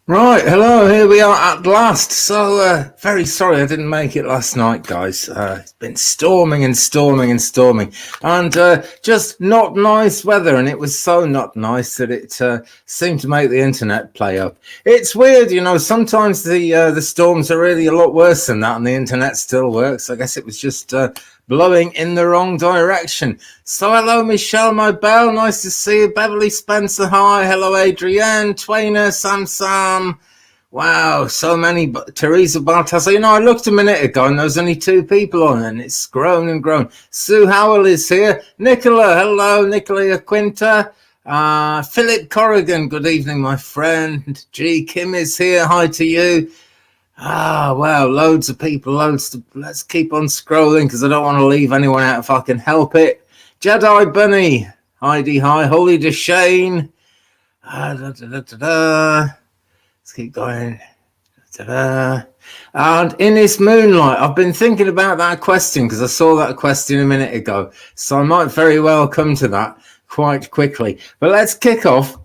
Right, hello, here we are at last. So, very sorry I didn't make it last night, guys. It's been storming and storming and storming, and just not nice weather, and it was so not nice that it seemed to make the internet play up. It's weird, sometimes the storms are really a lot worse than that, and the internet still works. I guess it was just blowing in the wrong direction. So hello, Michelle, my belle. Nice to see you. Beverly, Spencer, hi. Hello, Adrienne, Twainer, Sam. Wow, so many. Teresa Baltazar. I looked a minute ago and there was only two people on, and it's grown and grown. Sue Howell is here. Nichola, hello. Nicola Quinta. Philip Corrigan, good evening, my friend. G. Kim is here. Hi to you. Wow, loads of people, let's keep on scrolling because I don't want to leave anyone out if I can help it. Jedi Bunny, Heidi, hi, Holy DeShane. Let's keep going. And in this moonlight, I've been thinking about that question because I saw that question a minute ago. So I might very well come to that quite quickly. But let's kick off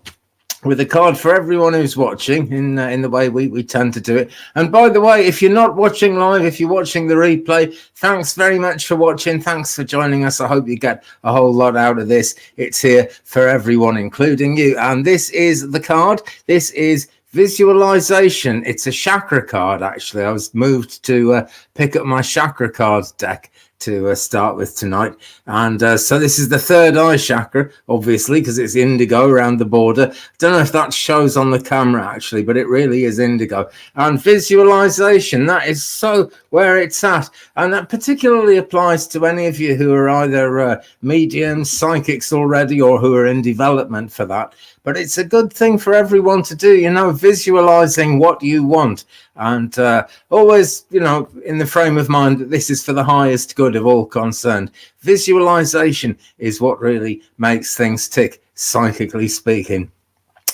with a card for everyone who's watching in the way we tend to do it. And by the way, if you're not watching live, if you're watching the replay, thanks very much for watching. Thanks for joining us. I hope you get a whole lot out of this. It's here for everyone, including you. And this is the card. This is Visualization. It's a chakra card, actually. I was moved to pick up my chakra card deck to start with tonight, and so this is the third eye chakra, obviously, because it's indigo around the border. I don't know if that shows on the camera actually, but it really is indigo. And visualization, that is so where it's at, and that particularly applies to any of you who are either mediums, psychics already, or who are in development for that. But it's a good thing for everyone to do, visualizing what you want, and always, in the frame of mind that this is for the highest good of all concerned. Visualization is what really makes things tick, psychically speaking.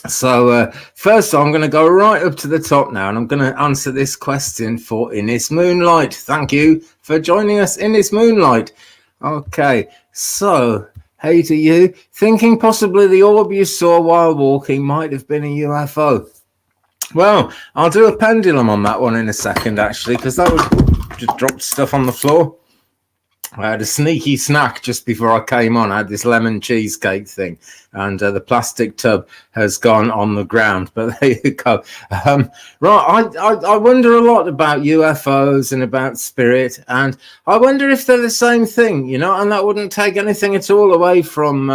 So first I'm going to go right up to the top now, and I'm going to answer this question for Innis Moonlight. Thank you for joining us, Innis Moonlight. Okay, so hey to you. Thinking possibly the orb you saw while walking might have been a UFO. Well, I'll do a pendulum on that one in a second, actually, because that was just dropped stuff on the floor. I had a sneaky snack just before I came on. I had this lemon cheesecake thing, and the plastic tub has gone on the ground. But there you go. Right, I wonder a lot about UFOs and about spirit, and I wonder if they're the same thing, and that wouldn't take anything at all away from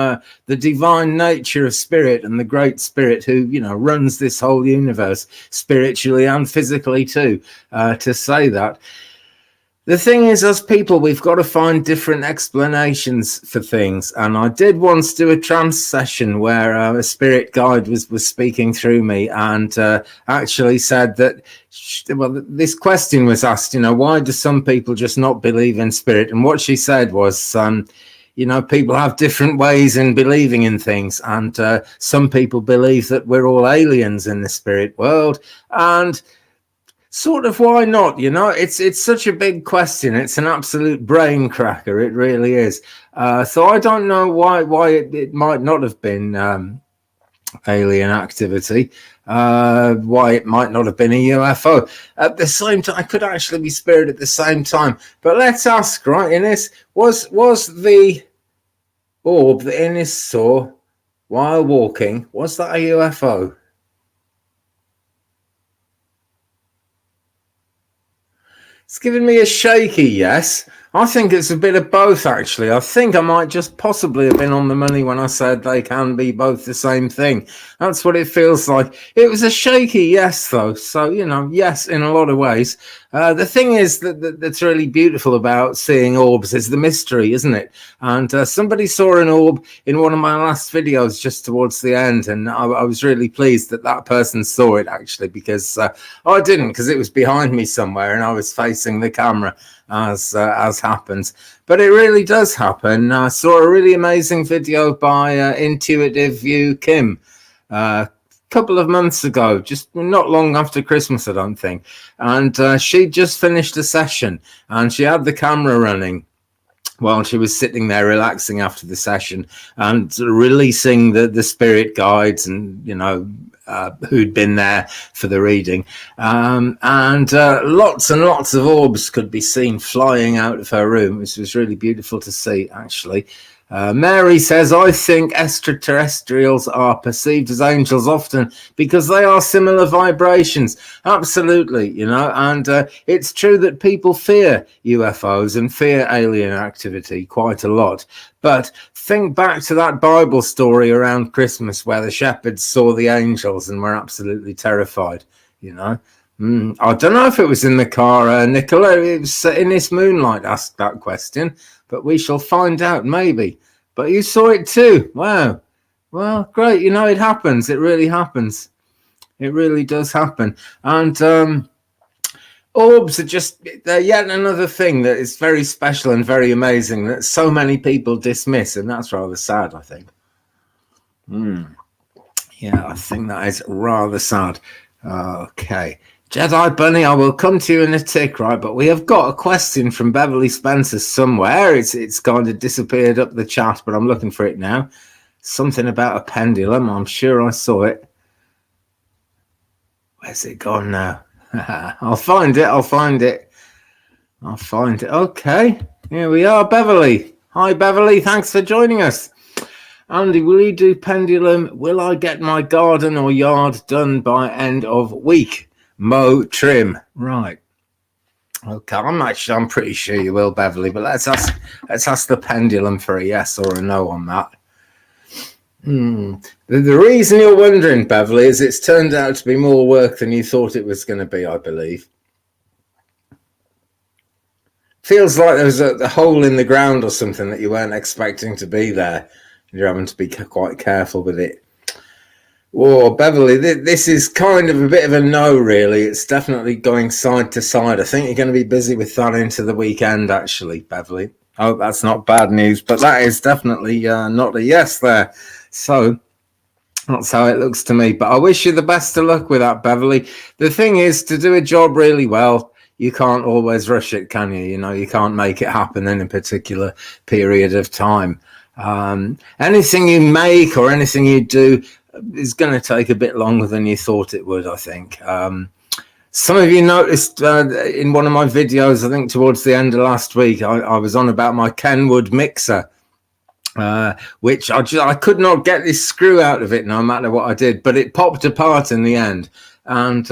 the divine nature of spirit and the great spirit who, runs this whole universe spiritually and physically too, to say that. The thing is, as people, we've got to find different explanations for things. And I did once do a trance session where a spirit guide was speaking through me, and actually said that, this question was asked, why do some people just not believe in spirit? And what she said was, people have different ways in believing in things. And some people believe that we're all aliens in the spirit world. And sort of, why not? It's such a big question. It's an absolute brain cracker. It really is. So I don't know why it might not have been alien activity. Why it might not have been a UFO. At the same time, I could actually be spirit at the same time. But let's ask, right, Innis, was the orb that Innis saw while walking, was that a UFO? It's giving me a shaky yes. I think it's a bit of both, actually. I think I might just possibly have been on the money when I said they can be both the same thing. That's what it feels like. It was a shaky yes, though. So, yes, in a lot of ways. The thing is that's really beautiful about seeing orbs is the mystery, isn't it? And somebody saw an orb in one of my last videos just towards the end, and I was really pleased that person saw it, actually, because I didn't, because it was behind me somewhere and I was facing the camera, as happens. But it really does happen. I saw a really amazing video by Intuitive View Kim a couple of months ago, just not long after Christmas, I don't think. And she just finished a session and she had the camera running while she was sitting there relaxing after the session and releasing the spirit guides and who'd been there for the reading. And lots and lots of orbs could be seen flying out of her room, which was really beautiful to see, actually. Mary says, I think extraterrestrials are perceived as angels often because they are similar vibrations. Absolutely, you know, and it's true that people fear UFOs and fear alien activity quite a lot. But think back to that Bible story around Christmas where the shepherds saw the angels and were absolutely terrified, you know. I don't know if it was in the car, Nichola. It was in this moonlight asked that question, but we shall find out, maybe. But you saw it too. Wow. Well, great. You know, it happens. It really happens. It really does happen. And orbs are they're yet another thing that is very special and very amazing that so many people dismiss, and that's rather sad, I think. Yeah, I think that is rather sad. Okay. Jedi Bunny, I will come to you in a tick, right? But we have got a question from Beverly Spencer somewhere. It's kind of disappeared up the chat, but I'm looking for it now. Something about a pendulum. I'm sure I saw it. Where's it gone now? I'll find it. Okay. Here we are, Beverly. Hi, Beverly. Thanks for joining us. Andy, will you do pendulum? Will I get my garden or yard done by end of week? Mow, trim. Right. Okay, I'm pretty sure you will, Beverly, but let's ask the pendulum for a yes or a no on that. The reason you're wondering, Beverly, is it's turned out to be more work than you thought it was going to be, I believe. Feels like there was a hole in the ground or something that you weren't expecting to be there. You're having to be quite careful with it. Whoa, Beverly, this is kind of a bit of a no, really. It's definitely going side to side. I think you're going to be busy with that into the weekend, actually, Beverly. Oh, that's not bad news, but that is definitely not a yes there. So that's how it looks to me. But I wish you the best of luck with that, Beverly. The thing is, to do a job really well, you can't always rush it, can you? You know, you can't make it happen in a particular period of time. Anything you make or anything you do is going to take a bit longer than you thought it would, I think. Some of you noticed in one of my videos, I think towards the end of last week, I was on about my Kenwood mixer, which I could not get this screw out of it no matter what I did, but it popped apart in the end. And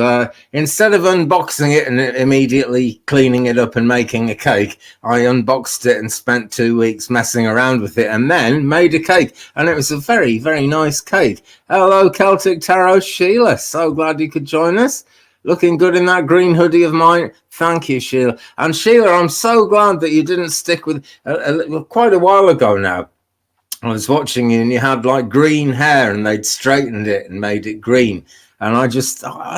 instead of unboxing it and immediately cleaning it up and making a cake, I unboxed it and spent 2 weeks messing around with it and then made a cake. And it was a very, very nice cake. Hello, Celtic Tarot Sheila. So glad you could join us. Looking good in that green hoodie of mine. Thank you, Sheila. And Sheila, I'm so glad that you didn't stick with quite a while ago now. I was watching you and you had like green hair and they'd straightened it and made it green. And I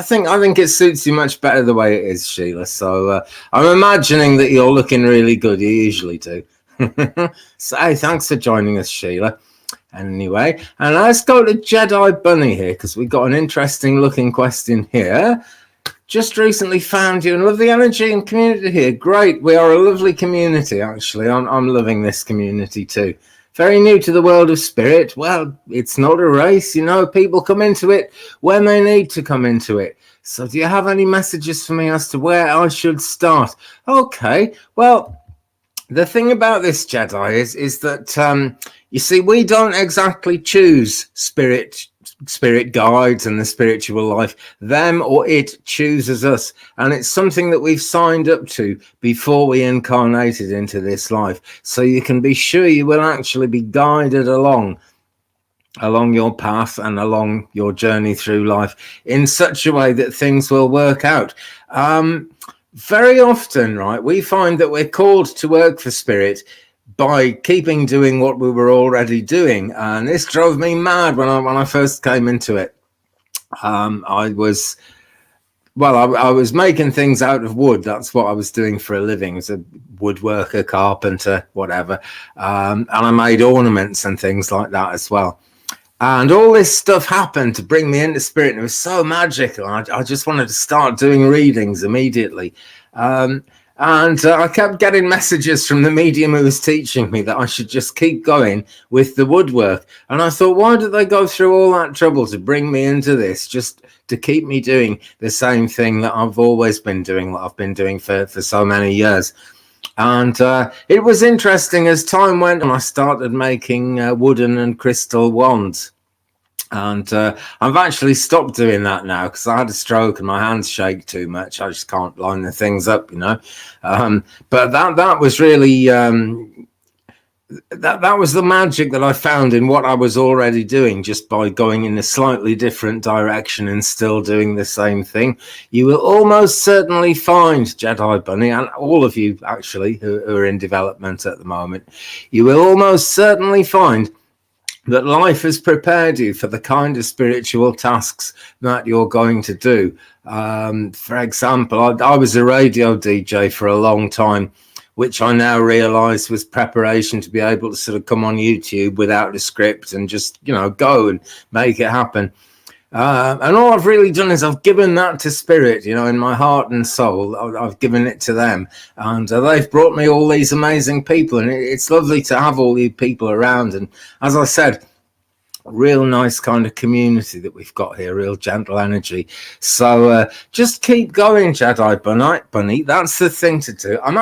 think it suits you much better the way it is, Sheila. So I'm imagining that you're looking really good. You usually do. So hey, thanks for joining us, Sheila. Anyway, and let's go to Jedi Bunny here because we've got an interesting looking question here. Just recently found you and love the energy and community here. Great. We are a lovely community, actually. I'm loving this community too. Very new to the world of spirit. Well, it's not a race, you know. People come into it when they need to come into it. So do you have any messages for me as to where I should start? Okay, well, the thing about this, Jedi, is that, you see, we don't exactly choose spirit guides and the spiritual life. Them or it chooses us. And it's something that we've signed up to before we incarnated into this life. So you can be sure you will actually be guided along your path and along your journey through life in such a way that things will work out. Very often, right, we find that we're called to work for spirit by keeping doing what we were already doing, and this drove me mad when I first came into it. I was making things out of wood. That's what I was doing for a living, as a woodworker, carpenter, whatever, and I made ornaments and things like that as well. And all this stuff happened to bring me into spirit, and it was so magical. I just wanted to start doing readings immediately. And I kept getting messages from the medium who was teaching me that I should just keep going with the woodwork. And I thought, why did they go through all that trouble to bring me into this, just to keep me doing the same thing that I've always been doing, what I've been doing for so many years? And it was interesting as time went on. I started making wooden and crystal wands. And I've actually stopped doing that now because I had a stroke and my hands shake too much. I just can't line the things up, you know. But that was really that was the magic that I found in what I was already doing, just by going in a slightly different direction and still doing the same thing. You will almost certainly find, Jedi Bunny, and all of you actually who are in development at the moment, you will almost certainly find that life has prepared you for the kind of spiritual tasks that you're going to do. For example, I was a radio DJ for a long time, which I now realize was preparation to be able to sort of come on YouTube without a script and just, you know, go and make it happen. And all I've really done is I've given that to spirit, you know, in my heart and soul. I've given it to them, and they've brought me all these amazing people, and it's lovely to have all these people around. And as I said, real nice kind of community that we've got here, real gentle energy. So just keep going, Jedi Bunny. That's the thing to do. I'm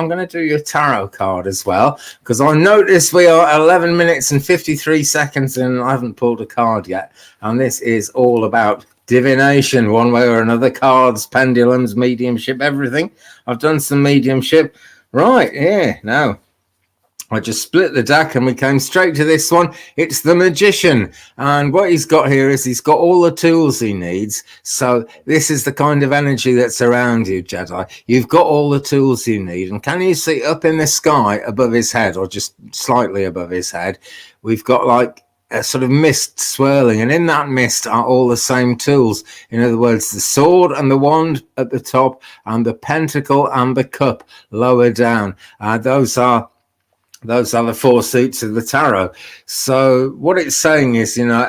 gonna do your tarot card as well, because I noticed we are 11 minutes and 53 seconds in, and I haven't pulled a card yet. And this is all about divination, one way or another. Cards, pendulums, mediumship, everything. I've done some mediumship. Right, yeah, now I just split the deck and we came straight to this one. It's the Magician. And what he's got here is he's got all the tools he needs. So this is the kind of energy that's around you, Jedi. You've got all the tools you need. And can you see up in the sky above his head, or just slightly above his head, we've got like a sort of mist swirling, and in that mist are all the same tools. In other words, the sword and the wand at the top, and the pentacle and the cup lower down. Those are the four suits of the tarot. So what it's saying is, you know,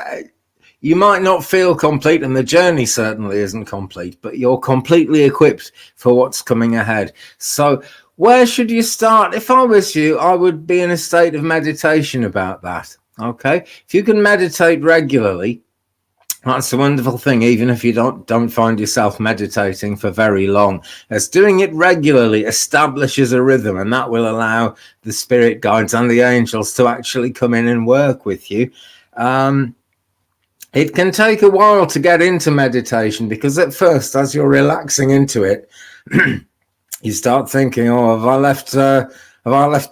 you might not feel complete, and the journey certainly isn't complete, but you're completely equipped for what's coming ahead. So where should you start? If I was you, I would be in a state of meditation about that. Okay, if you can meditate regularly, that's a wonderful thing, even if you don't find yourself meditating for very long. As doing it regularly establishes a rhythm, and that will allow the spirit guides and the angels to actually come in and work with you. It can take a while to get into meditation, because at first, as you're relaxing into it, you start thinking, oh, have I left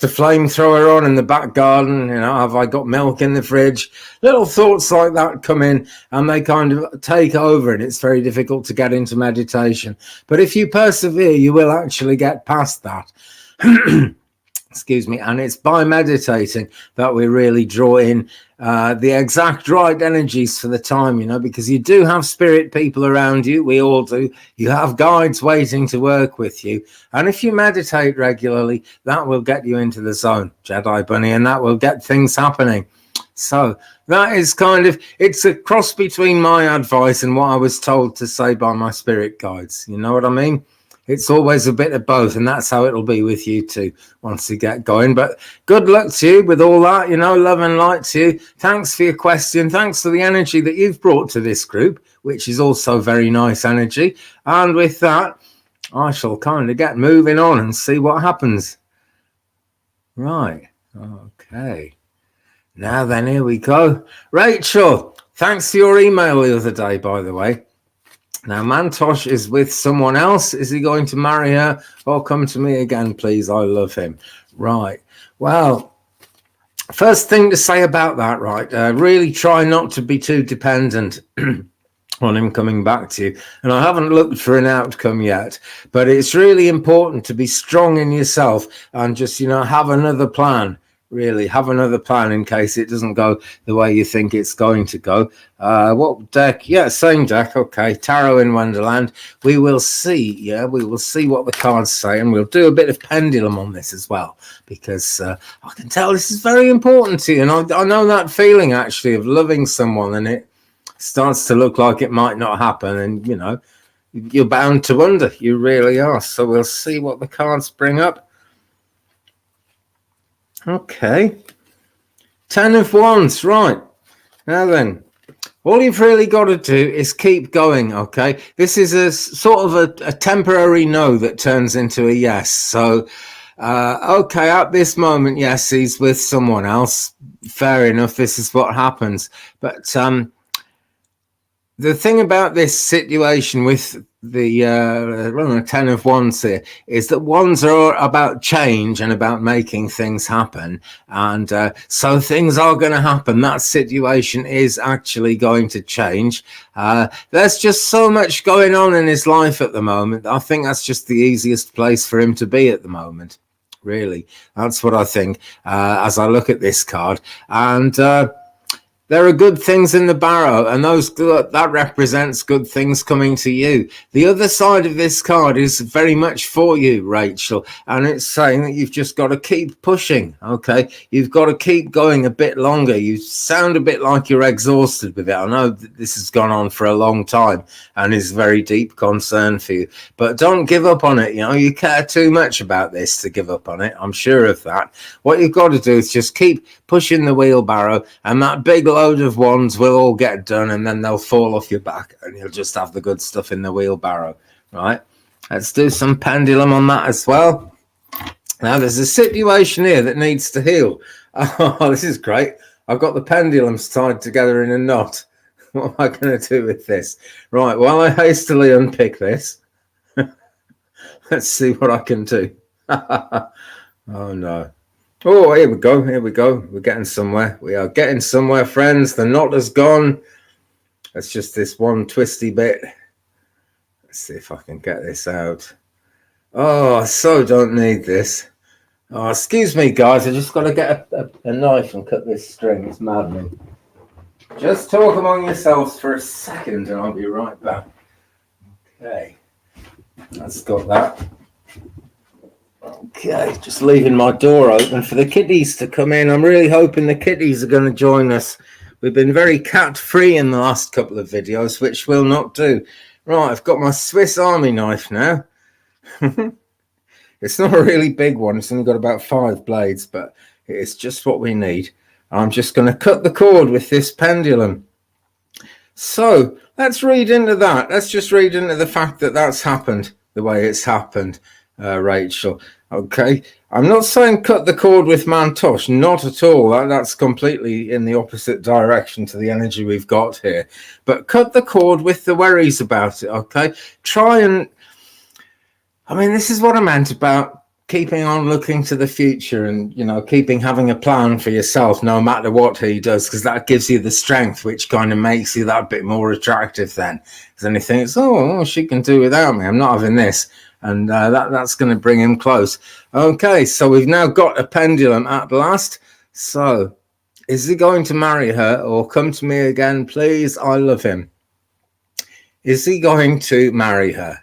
the flamethrower on in the back garden? You know, have I got milk in the fridge? Little thoughts like that come in, and they kind of take over, and it's very difficult to get into meditation. But if you persevere, you will actually get past that. Excuse me. And it's by meditating that we really draw in the exact right energies for the time, you know, because you do have spirit people around you. We all do. You have guides waiting to work with you. And if you meditate regularly, that will get you into the zone, Jedi Bunny, and that will get things happening. So that is kind of, it's a cross between my advice and what I was told to say by my spirit guides. You know what I mean? It's always a bit of both, and that's how it'll be with you too once you get going. But good luck to you with all that, you know, love and light to you. Thanks for your question. Thanks for the energy that you've brought to this group, which is also very nice energy. And with that, I shall kind of get moving on and see what happens. Right. Okay. Now then, here we go. Rachel, thanks for your email the other day, by the way. Now, Mantosh is with someone else. Is he going to marry her? Or come to me again, please? I love him. Right. Well, first thing to say about that, right? Really try not to be too dependent on him coming back to you. And I haven't looked for an outcome yet, but it's really important to be strong in yourself and just, you know, have another plan. Really have another plan in case it doesn't go the way you think it's going to go. What deck? Yeah, same deck. Okay, Tarot in Wonderland. We will see. Yeah, we will see what the cards say, and we'll do a bit of pendulum on this as well, because I can tell this is very important to you. And I know that feeling actually of loving someone, and it starts to look like it might not happen, and you know, you're bound to wonder. You really are. So we'll see what the cards bring up. Okay. 10 of Wands, right. Now then, all you've really got to do is keep going, okay? This is a sort of a temporary no that turns into a yes. So, okay, at this moment, yes, he's with someone else. Fair enough, this is what happens. But the thing about this situation with the 10 of Wands here is that Wands are about change and about making things happen. And so things are going to happen. That situation is actually going to change. There's just so much going on in his life at the moment. I think that's just the easiest place for him to be at the moment. Really, that's what I think as I look at this card. And there are good things in the barrow, and that represents good things coming to you. The other side of this card is very much for you, Rachel, and it's saying that you've just got to keep pushing, okay? You've got to keep going a bit longer. You sound a bit like you're exhausted with it. I know that this has gone on for a long time and is very deep concern for you, but don't give up on it. You know, you care too much about this to give up on it. I'm sure of that. What you've got to do is just keep pushing the wheelbarrow, and that big load of wands will all get done, and then they'll fall off your back and you'll just have the good stuff in the wheelbarrow. Right, let's do some pendulum on that as well. Now there's a situation here that needs to heal. Oh, this is great. I've got the pendulums tied together in a knot. What am I going to do with this? Right, while I hastily unpick this, let's see what I can do. Oh no. Oh, here we go. Here we go. We're getting somewhere. We are getting somewhere, friends. The knot has gone. It's just this one twisty bit. Let's see if I can get this out. Oh, I so don't need this. Oh, excuse me, guys. I just got to get a knife and cut this string. It's maddening. Just talk among yourselves for a second and I'll be right back. Okay. That's got that. Okay, just leaving my door open for the kiddies to come in. I'm really hoping the kiddies are going to join us. We've been very cat-free in the last couple of videos, which we'll not do. Right, I've got my Swiss Army knife now. It's not a really big one. It's only got about 5 blades, but it's just what we need. I'm just going to cut the cord with this pendulum. So let's read into that. Let's just read into the fact that that's happened the way it's happened. Rachel, okay, I'm not saying cut the cord with Mantosh, not at all. That's completely in the opposite direction to the energy we've got here, but cut the cord with the worries about it. Okay, try and, I mean, this is what I meant about keeping on looking to the future and, you know, having a plan for yourself no matter what he does, because that gives you the strength, which kind of makes you that bit more attractive then. Because then he thinks, oh, she can do without me, I'm not having this. And that's going to bring him close. Okay, so we've now got a pendulum at last. So is he going to marry her or come to me again, please? I love him. Is he going to marry her?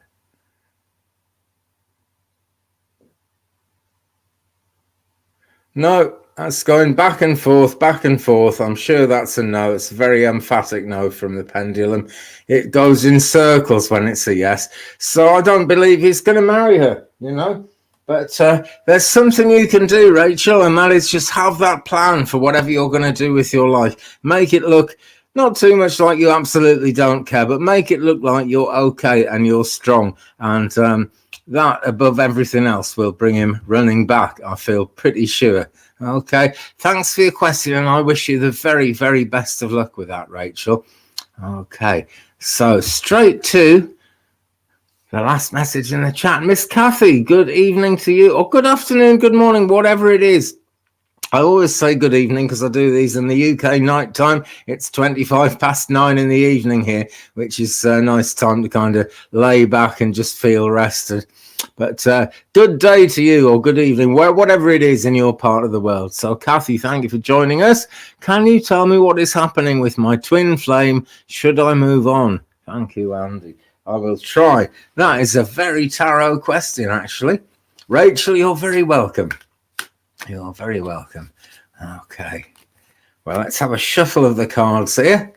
No, that's going back and forth, back and forth. I'm sure that's a no. It's a very emphatic no from the pendulum. It goes in circles when it's a yes. So I don't believe he's going to marry her, you know. But there's something you can do, Rachel, and that is just have that plan for whatever you're going to do with your life. Make it look not too much like you absolutely don't care, but make it look like you're okay and you're strong. And that, above everything else, will bring him running back, I feel pretty sure. Okay, thanks for your question, and I wish you the very, very best of luck with that, Rachel. Okay, so straight to the last message in the chat. Miss Cathy, good evening to you, or good afternoon, good morning, whatever it is. I always say good evening because I do these in the UK night time. It's 9:25 in the evening here, which is a nice time to kind of lay back and just feel rested. But good day to you, or good evening, whatever it is in your part of the world. So, Cathy, thank you for joining us. Can you tell me what is happening with my twin flame? Should I move on? Thank you, Andy. I will try. That is a very tarot question, actually. Rachel, you're very welcome. You're very welcome. Okay. Well, let's have a shuffle of the cards here.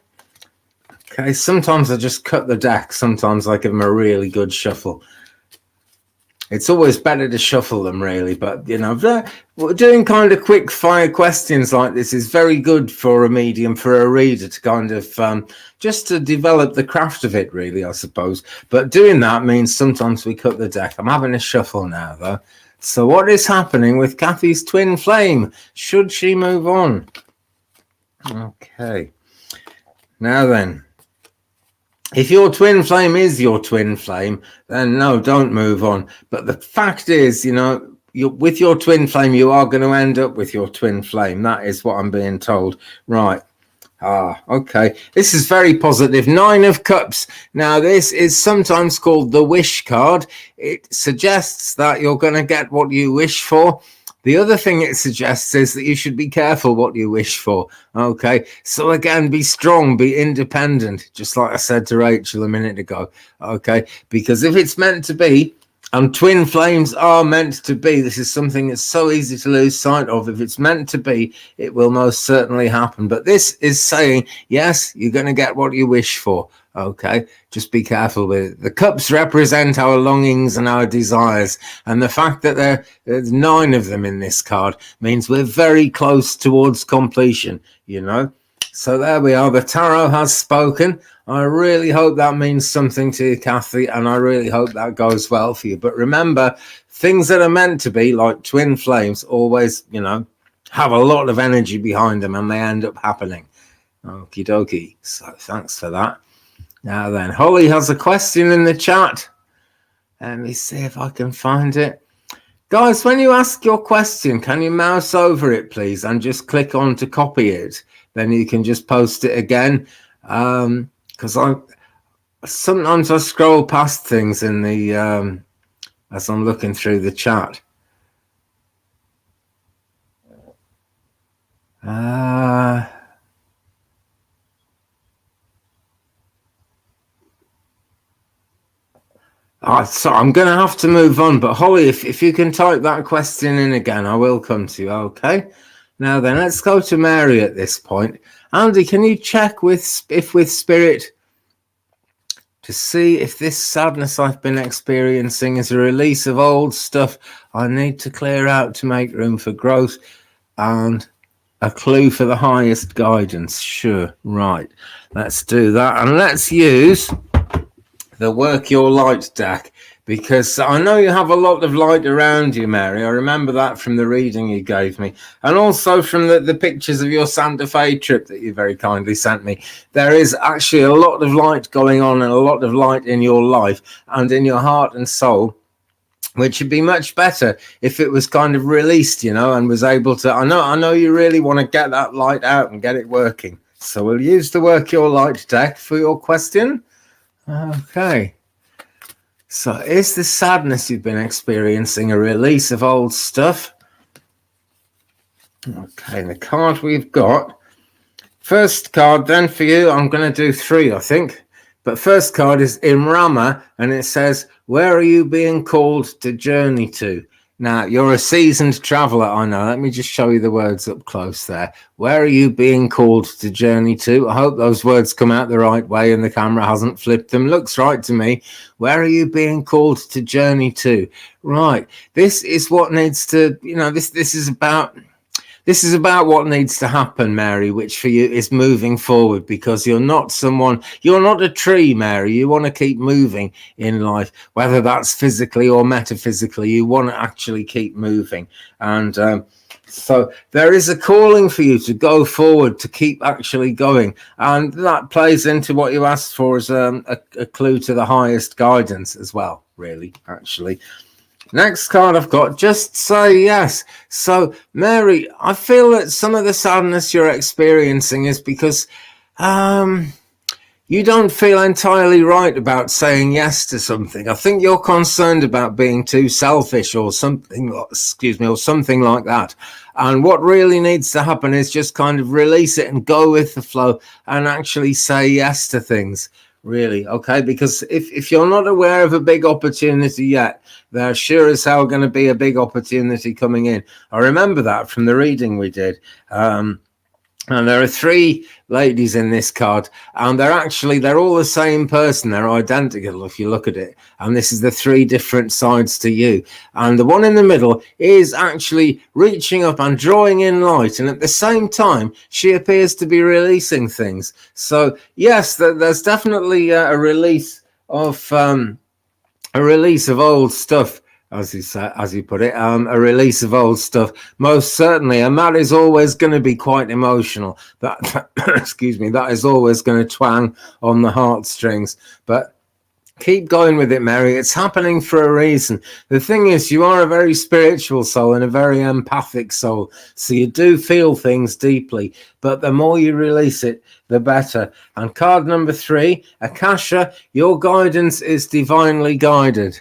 Okay, sometimes I just cut the deck. Sometimes I give them a really good shuffle. It's always better to shuffle them, really. But, you know, doing kind of quick fire questions like this is very good for a medium, for a reader to kind of just to develop the craft of it, really, I suppose. But doing that means sometimes we cut the deck. I'm having a shuffle now, though. So what is happening with Cathy's twin flame? Should she move on? Okay. Now then. If your twin flame is your twin flame, then no, don't move on. But the fact is, you know, with your twin flame, you are going to end up with your twin flame. That is what I'm being told. Right. Okay. This is very positive. 9 of Cups. Now, this is sometimes called the wish card. It suggests that you're going to get what you wish for. The other thing it suggests is that you should be careful what you wish for. Okay, so again, be strong, be independent, just like I said to Rachel a minute ago. Okay, because if it's meant to be, and twin flames are meant to be, this is something that's so easy to lose sight of. If it's meant to be, it will most certainly happen. But this is saying, yes, you're going to get what you wish for. Okay, just be careful with it. The cups represent our longings and our desires, and the fact that there's 9 of them in this card means we're very close towards completion, you know. So there we are. The tarot has spoken. I really hope that means something to you, Cathy, and I really hope that goes well for you. But remember, things that are meant to be, like twin flames, always, you know, have a lot of energy behind them, and they end up happening. Okie dokie. So thanks for that. Now then, Holly has a question in the chat. Let me see if I can find it. Guys, when you ask your question, can you mouse over it, please, and just click on to copy it? Then you can just post it again. Because sometimes I scroll past things in the as I'm looking through the chat. So I'm going to have to move on. But Holly, if you can type that question in again, I will come to you. Okay. Now then, let's go to Mary at this point. Andy, can you check with Spirit to see if this sadness I've been experiencing is a release of old stuff I need to clear out to make room for growth and a clue for the highest guidance? Sure. Right. Let's do that. And let's use the Work Your Light deck, because I know you have a lot of light around you, Mary. I remember that from the reading you gave me, and also from the pictures of your Santa Fe trip that you very kindly sent me. There is actually a lot of light going on, and a lot of light in your life and in your heart and soul, which would be much better if it was kind of released, you know, and was able to. I know you really want to get that light out and get it working. So we'll use the Work Your Light deck for your question. Okay. So is the sadness you've been experiencing a release of old stuff? Okay, the card we've got. First card then for you, I'm going to do 3, I think. But first card is Imrama, and it says, where are you being called to journey to? Now, you're a seasoned traveller, I know. Let me just show you the words up close there. Where are you being called to journey to? I hope those words come out the right way and the camera hasn't flipped them. Looks right to me. Where are you being called to journey to? Right. This is what needs to, you know, this is about what needs to happen, Mary, which for you is moving forward, because you're not a tree, Mary. You want to keep moving in life, whether that's physically or metaphysically. You want to actually keep moving. And so there is a calling for you to go forward, to keep actually going. And that plays into what you asked for as a clue to the highest guidance as well, really, actually. Next card I've got, just say yes. So, Mary, I feel that some of the sadness you're experiencing is because you don't feel entirely right about saying yes to something. I think you're concerned about being too selfish or something, or something like that. And what really needs to happen is just kind of release it and go with the flow and actually say yes to things. Really, okay? Because if you're not aware of a big opportunity yet, there's sure as hell going to be a big opportunity coming in. I remember that from the reading we did. And there are three ladies in this card, and they're all the same person. They're identical if you look at it. And this is the three different sides to you. And the one in the middle is actually reaching up and drawing in light. And at the same time, she appears to be releasing things. So yes, there's definitely a release of old stuff, as you put it, a release of old stuff, most certainly, and that is always going to be quite emotional. That excuse me, that is always going to twang on the heartstrings. But keep going with it, Mary. It's happening for a reason. The thing is, you are a very spiritual soul and a very empathic soul, so you do feel things deeply, but the more you release it, the better. And card number 3, Akasha, your guidance is divinely guided.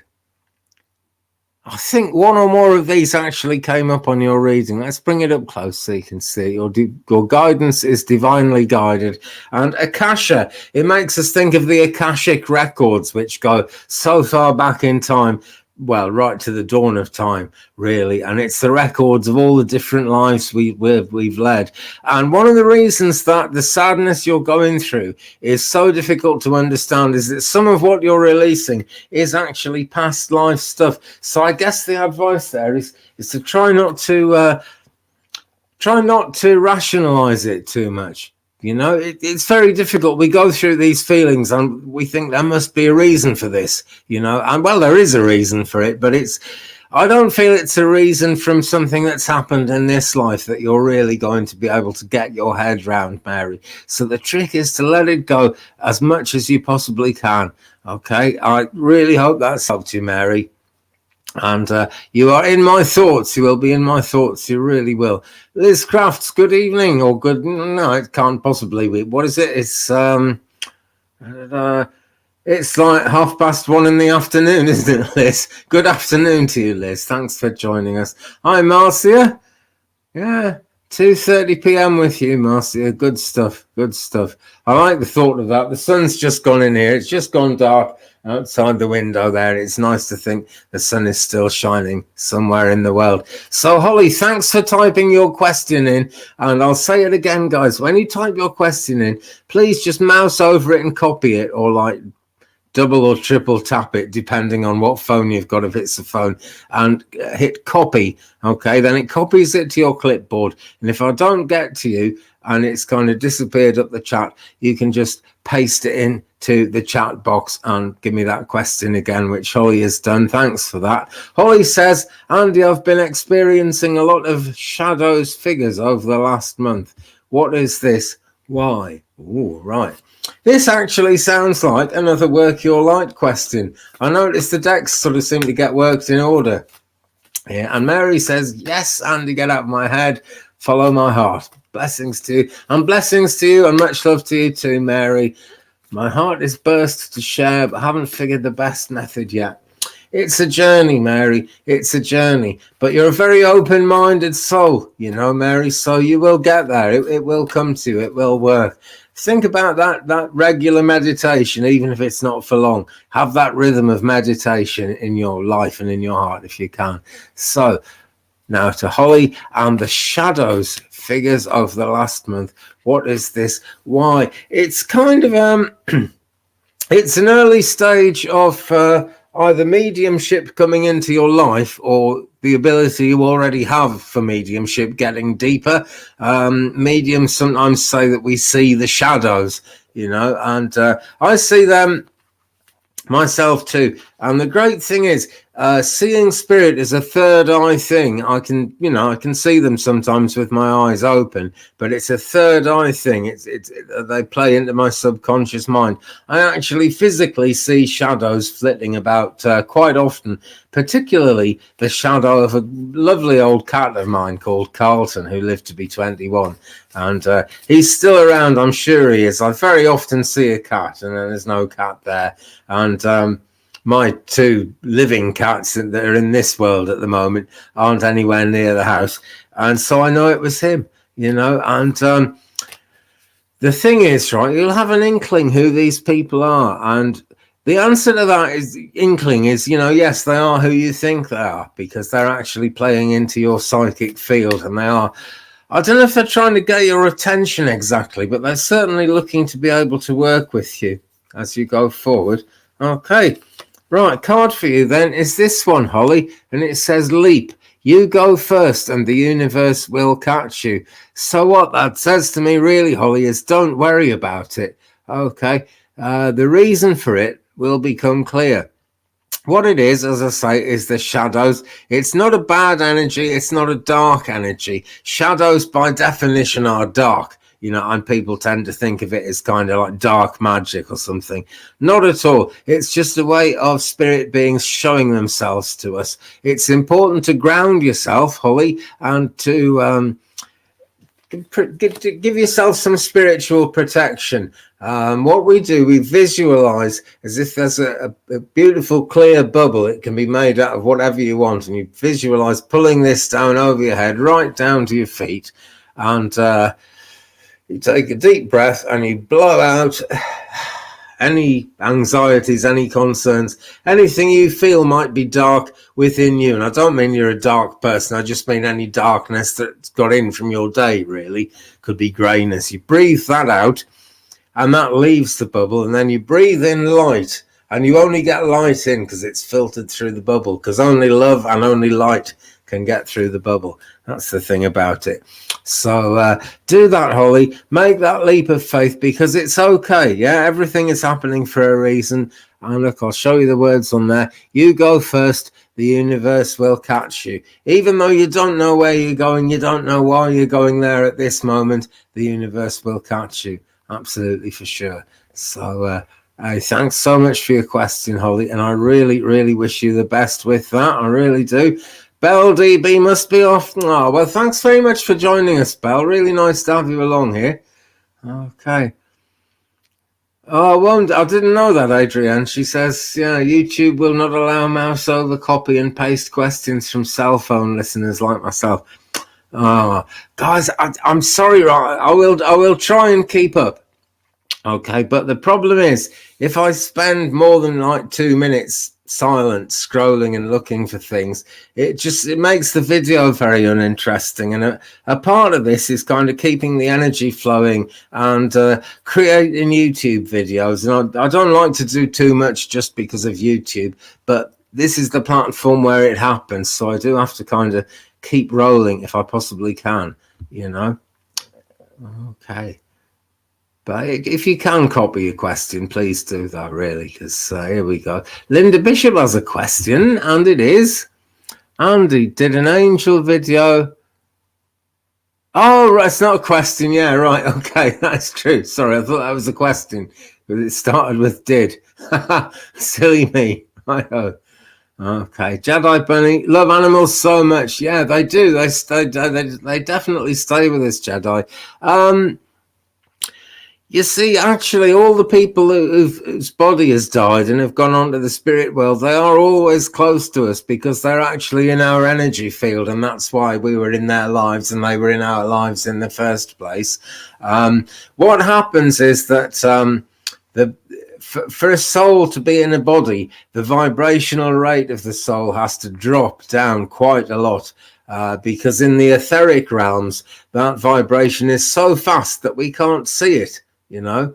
I think one or more of these actually came up on your reading. Let's bring it up close so you can see. Your guidance is divinely guided. And Akasha, it makes us think of the Akashic records, which go so far back in time. Well, right to the dawn of time, really. And it's the records of all the different lives we've led. And one of the reasons that the sadness you're going through is so difficult to understand is that some of what you're releasing is actually past life stuff. So I guess the advice there is to try not to rationalize it too much. You know, it's very difficult. We go through these feelings and we think there must be a reason for this, you know, and well, there is a reason for it, but I don't feel it's a reason from something that's happened in this life that you're really going to be able to get your head round, Mary. So the trick is to let it go as much as you possibly can. Okay. I really hope that's helped you, Mary. And you are in my thoughts. You will be in my thoughts. You really will. Liz Crafts, good evening or good. No, it can't possibly be. What is it? It's like 1:30 in the afternoon, isn't it, Liz? Good afternoon to you, Liz. Thanks for joining us. Hi, Marcia. Yeah, 2:30 p.m. with you, Marcia. Good stuff. Good stuff. I like the thought of that. The sun's just gone in here. It's just gone dark outside the window there. It's nice to think the sun is still shining somewhere in the world. So, Holly, thanks for typing your question in. And I'll say it again, guys. When you type your question in, please just mouse over it and copy it, or like double or triple tap it, depending on what phone you've got, if it's a phone, and hit copy. Okay, then it copies it to your clipboard. And if I don't get to you and it's kind of disappeared up the chat, you can just paste it in to the chat box and give me that question again, which Holly has done. Thanks for that. Holly says, Andy, I've been experiencing a lot of shadows figures over the last month. What is this? Why? Oh, right. This actually sounds like another work your light question. I noticed the decks sort of seem to get worked in order. Yeah, and Mary says, yes, Andy, get out of my head. Follow my heart. Blessings to you. And blessings to you and much love to you too, Mary. My heart is burst to share, but haven't figured the best method yet. It's a journey, Mary. It's a journey. But you're a very open-minded soul, you know, Mary, so you will get there. It will come to you. It will work. Think about that regular meditation, even if it's not for long. Have that rhythm of meditation in your life and in your heart if you can. So now to Holly and the shadows figures of the last month. What is this? Why? It's kind of it's an early stage of either mediumship coming into your life or the ability you already have for mediumship getting deeper. Mediums sometimes say that we see the shadows, you know, and I see them myself too. And the great thing is, seeing spirit is a third eye thing. I can see them sometimes with my eyes open, but it's a third eye thing. They play into my subconscious mind. I actually physically see shadows flitting about quite often, particularly the shadow of a lovely old cat of mine called Carlton, who lived to be 21. And he's still around, I'm sure he is. I very often see a cat and then there's no cat there. And my two living cats that are in this world at the moment aren't anywhere near the house. And so I know it was him, you know. And the thing is, right, you'll have an inkling who these people are. And the answer to that inkling is, you know, yes, they are who you think they are, because they're actually playing into your psychic field, and they are I don't know if they're trying to get your attention exactly, but they're certainly looking to be able to work with you as you go forward. Okay, right, card for you then is this one, Holly, and it says leap. You go first and the universe will catch you. So what that says to me really, Holly, is don't worry about it. Okay, the reason for it will become clear. What it is, as I say, is the shadows. It's not a bad energy. It's not a dark energy. Shadows, by definition, are dark. You know, and people tend to think of it as kind of like dark magic or something. Not at all. It's just a way of spirit beings showing themselves to us. It's important to ground yourself, Holly, and to give yourself some spiritual protection. What we do, we visualize as if there's a beautiful clear bubble. It can be made out of whatever you want, and you visualize pulling this down over your head right down to your feet, and you take a deep breath and you blow out any anxieties, any concerns, anything you feel might be dark within you. And I don't mean you're a dark person. I just mean any darkness that's got in from your day, really. Could be grayness. You breathe that out and that leaves the bubble. And then you breathe in light. And you only get light in because it's filtered through the bubble. Because only love and only light can get through the bubble. That's the thing about it. So do that, Holly. Make that leap of faith because it's okay. Yeah, everything is happening for a reason. And look, I'll show you the words on there. You go first. The universe will catch you. Even though you don't know where you're going, you don't know why you're going there at this moment, the universe will catch you. Absolutely, for sure. So thanks so much for your question, Holly. And I really, really wish you the best with that. I really do. Belle DB must be off. Oh, well, thanks very much for joining us, Belle. Really nice to have you along here. Okay. Oh, I didn't know that, Adrienne. She says, yeah, YouTube will not allow mouse over copy and paste questions from cell phone listeners like myself. Oh, guys, I'm sorry, right? I will try and keep up. Okay, but the problem is, if I spend more than like 2 minutes silent scrolling and looking for things, it makes the video very uninteresting. And a part of this is kind of keeping the energy flowing and creating YouTube videos. And I don't like to do too much just because of YouTube, but this is the platform where it happens. So I do have to kind of keep rolling if I possibly can, you know. Okay. But if you can copy a question, please do that, really, because here we go. Linda Bishop has a question, and it is, Andy, did an angel video... Oh, it's not a question. Yeah, right. Okay, that's true. Sorry, I thought that was a question, because it started with did. Silly me. I know. Okay, Jedi Bunny, love animals so much. Yeah, they do. They definitely stay with us, Jedi. You see, actually, all the people whose body has died and have gone on to the spirit world, they are always close to us because they're actually in our energy field, and that's why we were in their lives and they were in our lives in the first place. What happens is that for a soul to be in a body, the vibrational rate of the soul has to drop down quite a lot. Because in the etheric realms, that vibration is so fast that we can't see it, you know,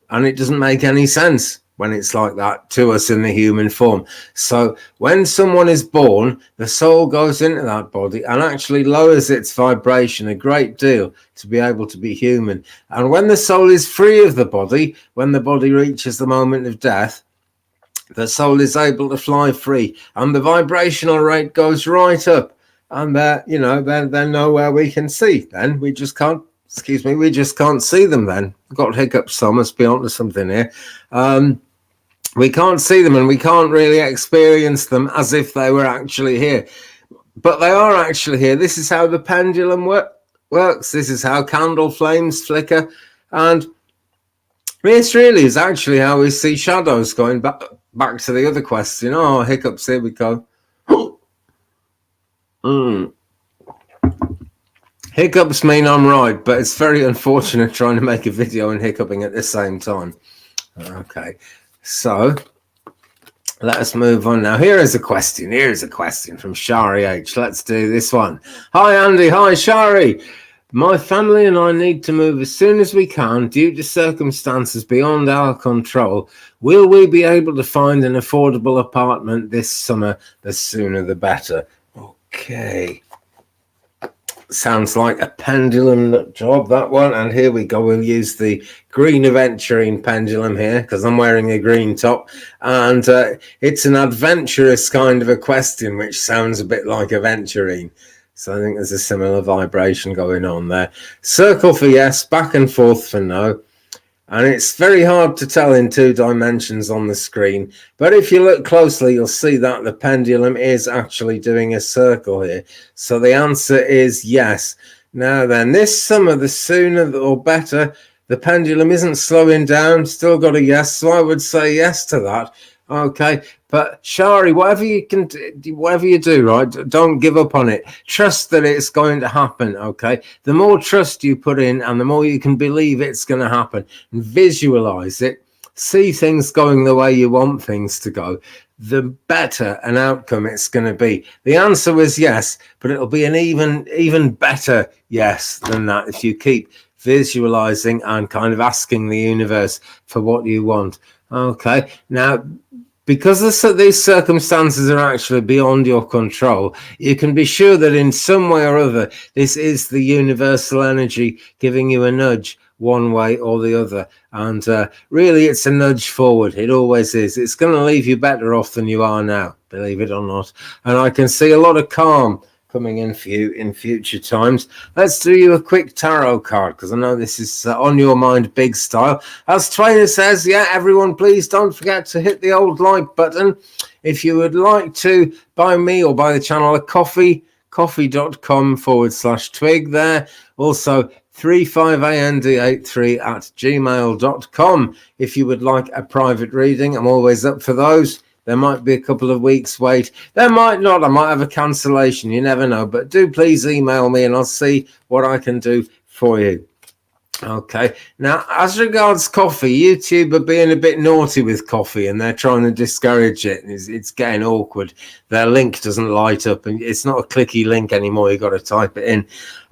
and it doesn't make any sense when it's like that to us in the human form. So when someone is born, the soul goes into that body and actually lowers its vibration a great deal to be able to be human. And when the soul is free of the body, when the body reaches the moment of death, the soul is able to fly free and the vibrational rate goes right up. And you know, they're nowhere we can see. Then we just can't. We just can't see them. Then got hiccups. So I must be onto something here. We can't see them, and we can't really experience them as if they were actually here. But they are actually here. This is how the pendulum works. This is how candle flames flicker, and this really is actually how we see shadows. Going back to the other question. Oh, hiccups. Here we go. Hiccups mean I'm right, but it's very unfortunate trying to make a video and hiccuping at the same time. Okay, so let us move on now. Here is a question from Shari H. Let's do this one. Hi, Andy. Hi, Shari. My family and I need to move as soon as we can due to circumstances beyond our control. Will we be able to find an affordable apartment this summer? The sooner the better. Okay. Sounds like a pendulum job, that one. And here we go. We'll use the green aventurine pendulum here because I'm wearing a green top. And it's an adventurous kind of a question, which sounds a bit like aventurine. So I think there's a similar vibration going on there. Circle for yes, back and forth for no. And it's very hard to tell in 2 dimensions on the screen. But if you look closely, you'll see that the pendulum is actually doing a circle here. So the answer is yes. Now then, this summer, the sooner or better, the pendulum isn't slowing down. Still got a yes. So I would say yes to that. Okay, but Shari, whatever you do, right, don't give up on it. Trust that it's going to happen. Okay, the more trust you put in and the more you can believe it's going to happen and visualize it, see things going the way you want things to go, the better an outcome it's going to be. The answer was yes, but it'll be an even better yes than that if you keep visualizing and kind of asking the universe for what you want. Okay, now, because these circumstances are actually beyond your control, you can be sure that in some way or other, this is the universal energy giving you a nudge one way or the other. And really, it's a nudge forward. It always is. It's going to leave you better off than you are now, believe it or not. And I can see a lot of calm coming in for you in future times. Let's do you a quick tarot card because I know this is on your mind big style. As Trainer says, yeah, everyone, please don't forget to hit the old like button. If you would like to buy me or buy the channel a coffee, coffee.com/twig there. Also 35and83@gmail.com. If you would like a private reading, I'm always up for those. There might be a couple of weeks wait. There might not. I might have a cancellation. You never know. But do please email me and I'll see what I can do for you. Okay. Now, as regards coffee, YouTube are being a bit naughty with coffee and they're trying to discourage it. It's getting awkward. Their link doesn't light up and it's not a clicky link anymore. You've got to type it in.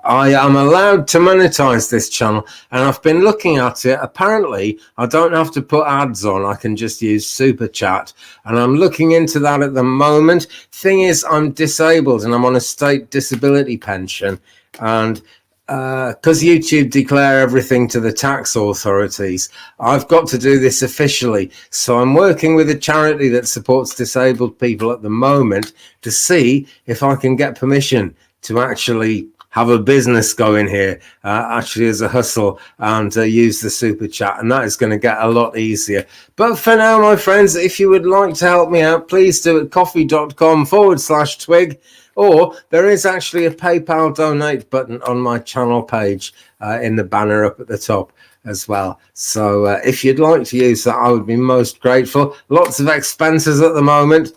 I am allowed to monetize this channel and I've been looking at it. Apparently, I don't have to put ads on. I can just use Super Chat and I'm looking into that at the moment. Thing is, I'm disabled and I'm on a state disability pension and because YouTube declare everything to the tax authorities, I've got to do this officially. So I'm working with a charity that supports disabled people at the moment to see if I can get permission to actually have a business going here, actually as a hustle and use the Super Chat. And that is going to get a lot easier. But for now, my friends, if you would like to help me out, please do it coffee.com/twig. Or there is actually a PayPal donate button on my channel page in the banner up at the top as well. So if you'd like to use that, I would be most grateful. Lots of expenses at the moment.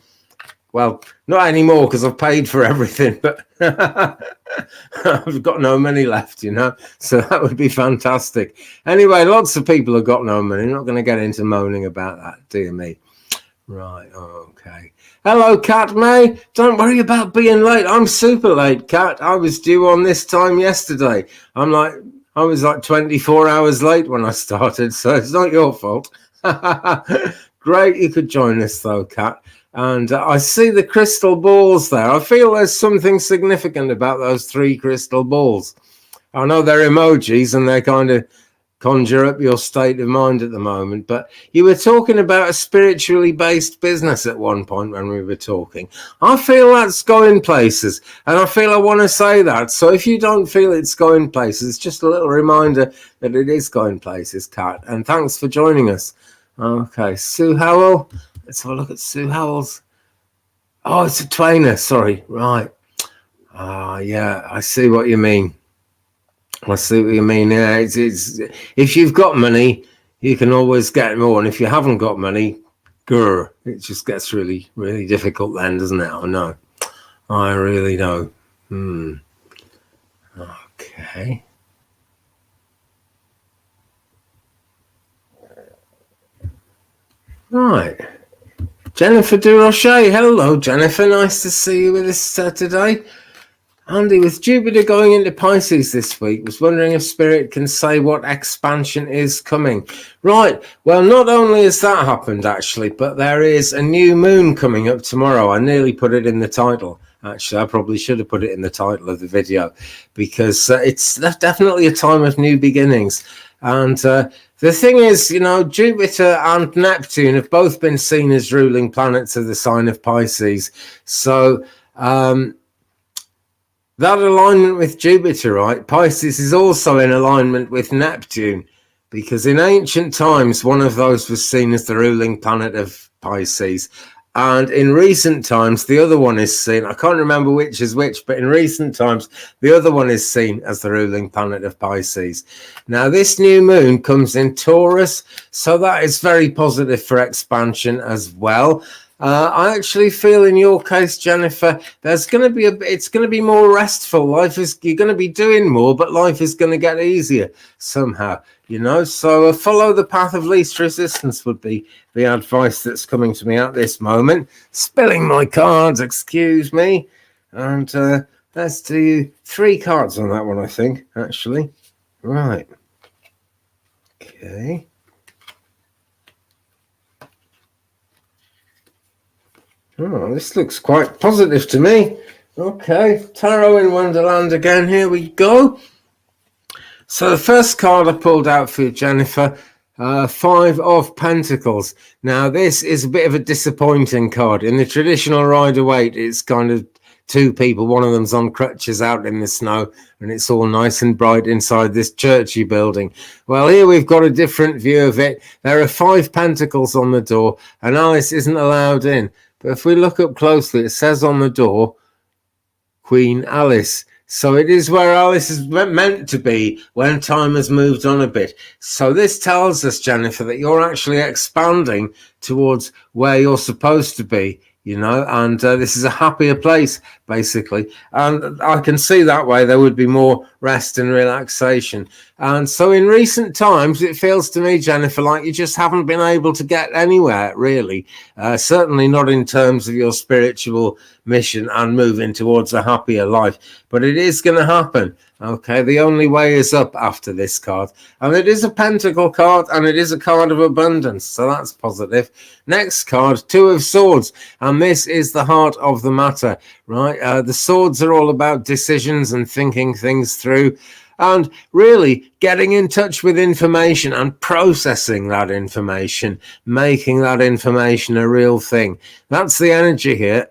Well, not anymore because I've paid for everything, but I've got no money left, you know, so that would be fantastic. Anyway, lots of people have got no money. I'm not going to get into moaning about that, dear me. Right, okay. Hello, Cat May. Don't worry about being late. I'm super late, Cat. I was due on this time yesterday. I was like 24 hours late when I started, so it's not your fault. Great, you could join us though, Cat. And I see the crystal balls there. I feel there's something significant about those 3 crystal balls. I know they're emojis and they're kind of conjure up your state of mind at the moment, but you were talking about a spiritually based business at one point when we were talking. I feel that's going places and I feel I want to say that. So if you don't feel it's going places, it's just a little reminder that it is going places, Kat. And thanks for joining us. Okay, Sue Howell. Let's have a look at Sue Howell's. Oh, it's a trainer. Sorry. Right. Yeah, I see what you mean. I see what you mean. Yeah, it's if you've got money, you can always get more, and if you haven't got money, it just gets really, really difficult then, doesn't it? I know. I really know. Okay. Right. Jennifer Durocher. Hello, Jennifer. Nice to see you with us today. Andy, with Jupiter going into Pisces this week, was wondering if Spirit can say what expansion is coming. Right, well, not only has that happened, actually, but there is a new moon coming up tomorrow. I nearly put it in the title. Actually, I probably should have put it in the title of the video, because it's definitely a time of new beginnings. And the thing is, you know, Jupiter and Neptune have both been seen as ruling planets of the sign of Pisces. So, that alignment with Jupiter, right? Pisces is also in alignment with Neptune, because in ancient times, one of those was seen as the ruling planet of Pisces. And in recent times, the other one is seen, I can't remember which is which, but in recent times, the other one is seen as the ruling planet of Pisces. Now, this new moon comes in Taurus, so that is very positive for expansion as well. I actually feel in your case, Jennifer, there's going to be it's going to be more restful. You're going to be doing more, but life is going to get easier somehow, you know. So follow the path of least resistance would be the advice that's coming to me at this moment. Spilling my cards, excuse me. And let's do 3 cards on that one, I think, actually. Right. Okay. Oh, this looks quite positive to me. Okay, Tarot in Wonderland again. Here we go. So the first card I pulled out for you, Jennifer, 5 of Pentacles. Now, this is a bit of a disappointing card. In the traditional Rider-Waite, it's kind of 2 people. One of them's on crutches out in the snow, and it's all nice and bright inside this churchy building. Well, here we've got a different view of it. There are 5 Pentacles on the door, and Alice isn't allowed in. But if we look up closely, it says on the door, Queen Alice. So it is where Alice is meant to be when time has moved on a bit. So this tells us, Jennifer, that you're actually expanding towards where you're supposed to be, you know, and this is a happier place, basically. And I can see that way there would be more rest and relaxation. And so in recent times, it feels to me, Jennifer, like you just haven't been able to get anywhere, really. Certainly not in terms of your spiritual mission and moving towards a happier life. But it is going to happen. Okay, the only way is up after this card. And it is a pentacle card, and it is a card of abundance. So that's positive. Next card, 2 of Swords. And this is the heart of the matter, right? The swords are all about decisions and thinking things through. And really getting in touch with information and processing that information, making that information a real thing. That's the energy here.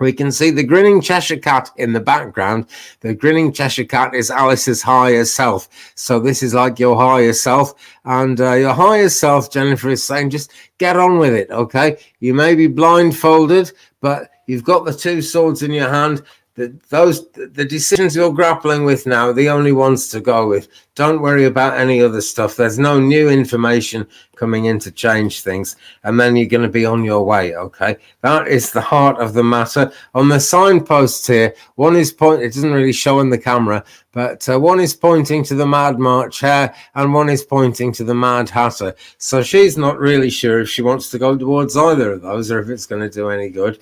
We can see the grinning Cheshire Cat in the background. The grinning Cheshire Cat is Alice's higher self. So this is like your higher self. And your higher self, Jennifer, is saying just get on with it, okay? You may be blindfolded, but you've got the 2 swords in your hand. The decisions you're grappling with now are the only ones to go with. Don't worry about any other stuff. There's no new information coming in to change things, and then you're going to be on your way, okay? That is the heart of the matter. On the signposts here, one is pointing, it doesn't really show in the camera, but one is pointing to the Mad March Hare, and one is pointing to the Mad Hatter. So she's not really sure if she wants to go towards either of those or if it's going to do any good.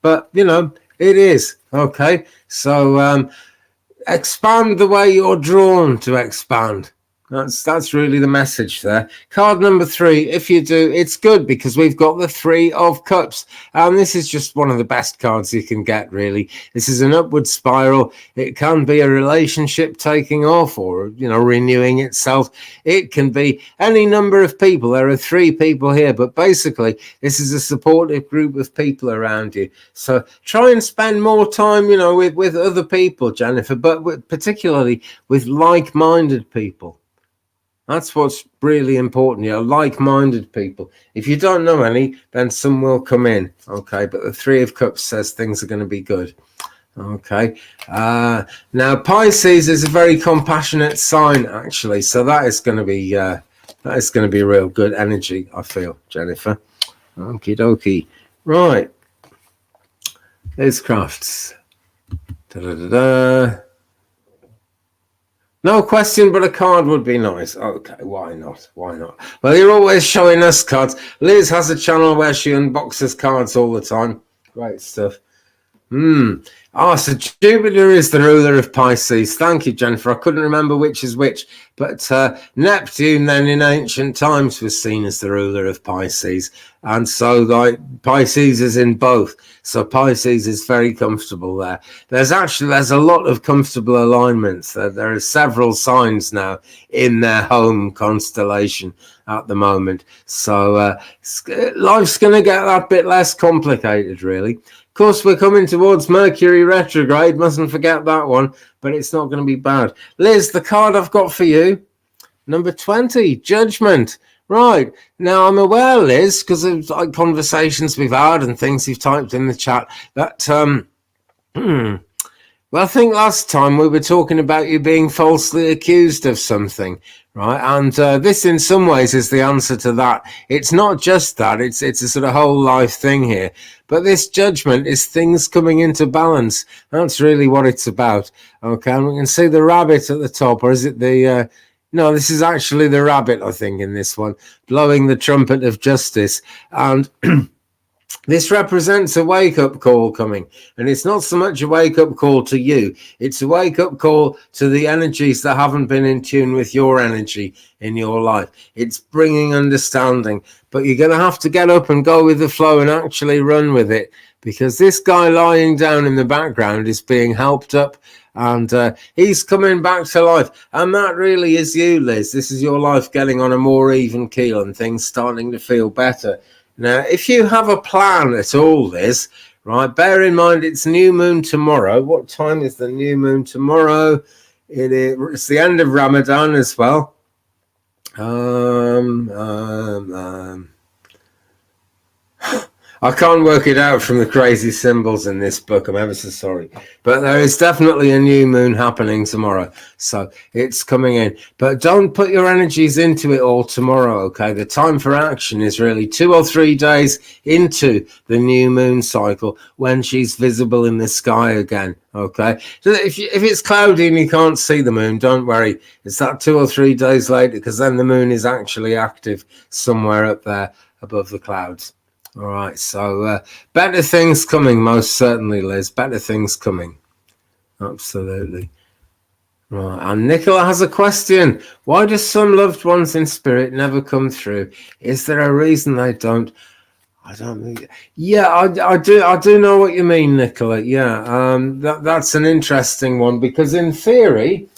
But, you know, it is. Okay, so expand the way you're drawn to expand. That's really the message there. Card number 3, if you do, it's good because we've got the 3 of Cups. And this is just one of the best cards you can get, really. This is an upward spiral. It can be a relationship taking off or, you know, renewing itself. It can be any number of people. There are 3 people here, but basically this is a supportive group of people around you. So try and spend more time, you know, with other people, Jennifer, but particularly with like-minded people. That's what's really important, you know, like-minded people. If you don't know any, then some will come in, okay? But the 3 of Cups says things are going to be good, okay? Now, Pisces is a very compassionate sign, actually, so that is going to be real good energy, I feel, Jennifer. Okie dokie. Right. There's crafts. Da-da-da-da. No question, but a card would be nice. Okay, why not? Why not? Well, you're always showing us cards. Liz has a channel where she unboxes cards all the time. Great stuff. So Jupiter is the ruler of Pisces. Thank you, Jennifer. I couldn't remember which is which, but Neptune then in ancient times was seen as the ruler of Pisces, and so like Pisces is in both. So Pisces is very comfortable there. There's a lot of comfortable alignments. There are several signs now in their home constellation at the moment. So life's going to get that bit less complicated, really. Of course, we're coming towards Mercury retrograde. Mustn't forget that one, but it's not going to be bad. Liz, the card I've got for you, number 20, Judgment. Right. Now, I'm aware, Liz, because of like conversations we've had and things you've typed in the chat, that, well, I think last time we were talking about you being falsely accused of something, right? And this, in some ways, is the answer to that. It's not just that. It's a sort of whole life thing here. But this judgment is things coming into balance. That's really what it's about. Okay, and we can see the rabbit at the top, or is it the... no, this is actually the rabbit, I think, in this one, blowing the trumpet of justice. And this represents a wake-up call coming. And it's not so much a wake-up call to you. It's a wake-up call to the energies that haven't been in tune with your energy in your life. It's bringing understanding. But you're going to have to get up and go with the flow and actually run with it. Because this guy lying down in the background is being helped up. And he's coming back to life. And that really is you, Liz. This is your life getting on a more even keel and things starting to feel better. Now, if you have a plan at all, Liz, right, bear in mind it's new moon tomorrow. What time is the new moon tomorrow? It's the end of Ramadan as well. I can't work it out from the crazy symbols in this book. I'm ever so sorry. But there is definitely a new moon happening tomorrow. So it's coming in. But don't put your energies into it all tomorrow, okay? The time for action is really 2 or 3 days into the new moon cycle when she's visible in the sky again, okay? So if it's cloudy and you can't see the moon, don't worry. It's that 2 or 3 days later because then the moon is actually active somewhere up there above the clouds. All right, so better things coming, most certainly, Liz. Better things coming. Absolutely. Right, and Nichola has a question. Why do some loved ones in spirit never come through? Is there a reason they don't? I don't think. Yeah, I do know what you mean, Nichola. Yeah, that's an interesting one because in theory,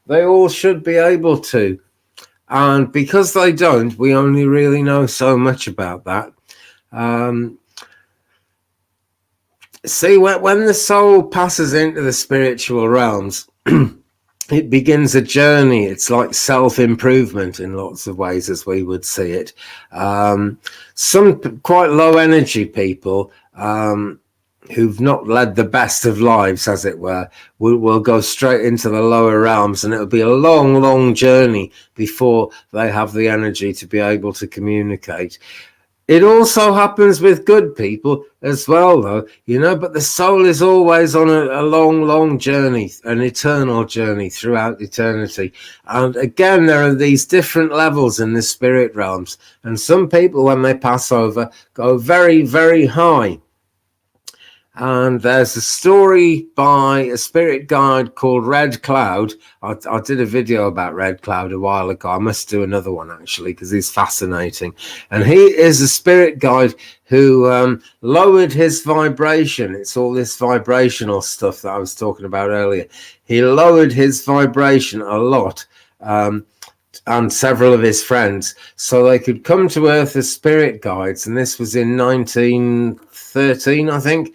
they all should be able to. And because they don't, we only really know so much about that. See, when the soul passes into the spiritual realms, it begins a journey. It's like self-improvement in lots of ways, as we would see it. Some quite low energy people who've not led the best of lives, as it were, will go straight into the lower realms, and it'll be a long, long journey before they have the energy to be able to communicate. It also happens with good people as well, though, you know, but the soul is always on a long, long journey, an eternal journey throughout eternity. And again, there are these different levels in the spirit realms. And some people, when they pass over, go very, very high. And there's a story by a spirit guide called Red Cloud. I did a video about Red Cloud a while ago. I must do another one, actually, because he's fascinating. And he is a spirit guide who lowered his vibration. It's all this vibrational stuff that I was talking about earlier. He lowered his vibration a lot. And several of his friends, so they could come to Earth as spirit guides. And this was in 1913, I think.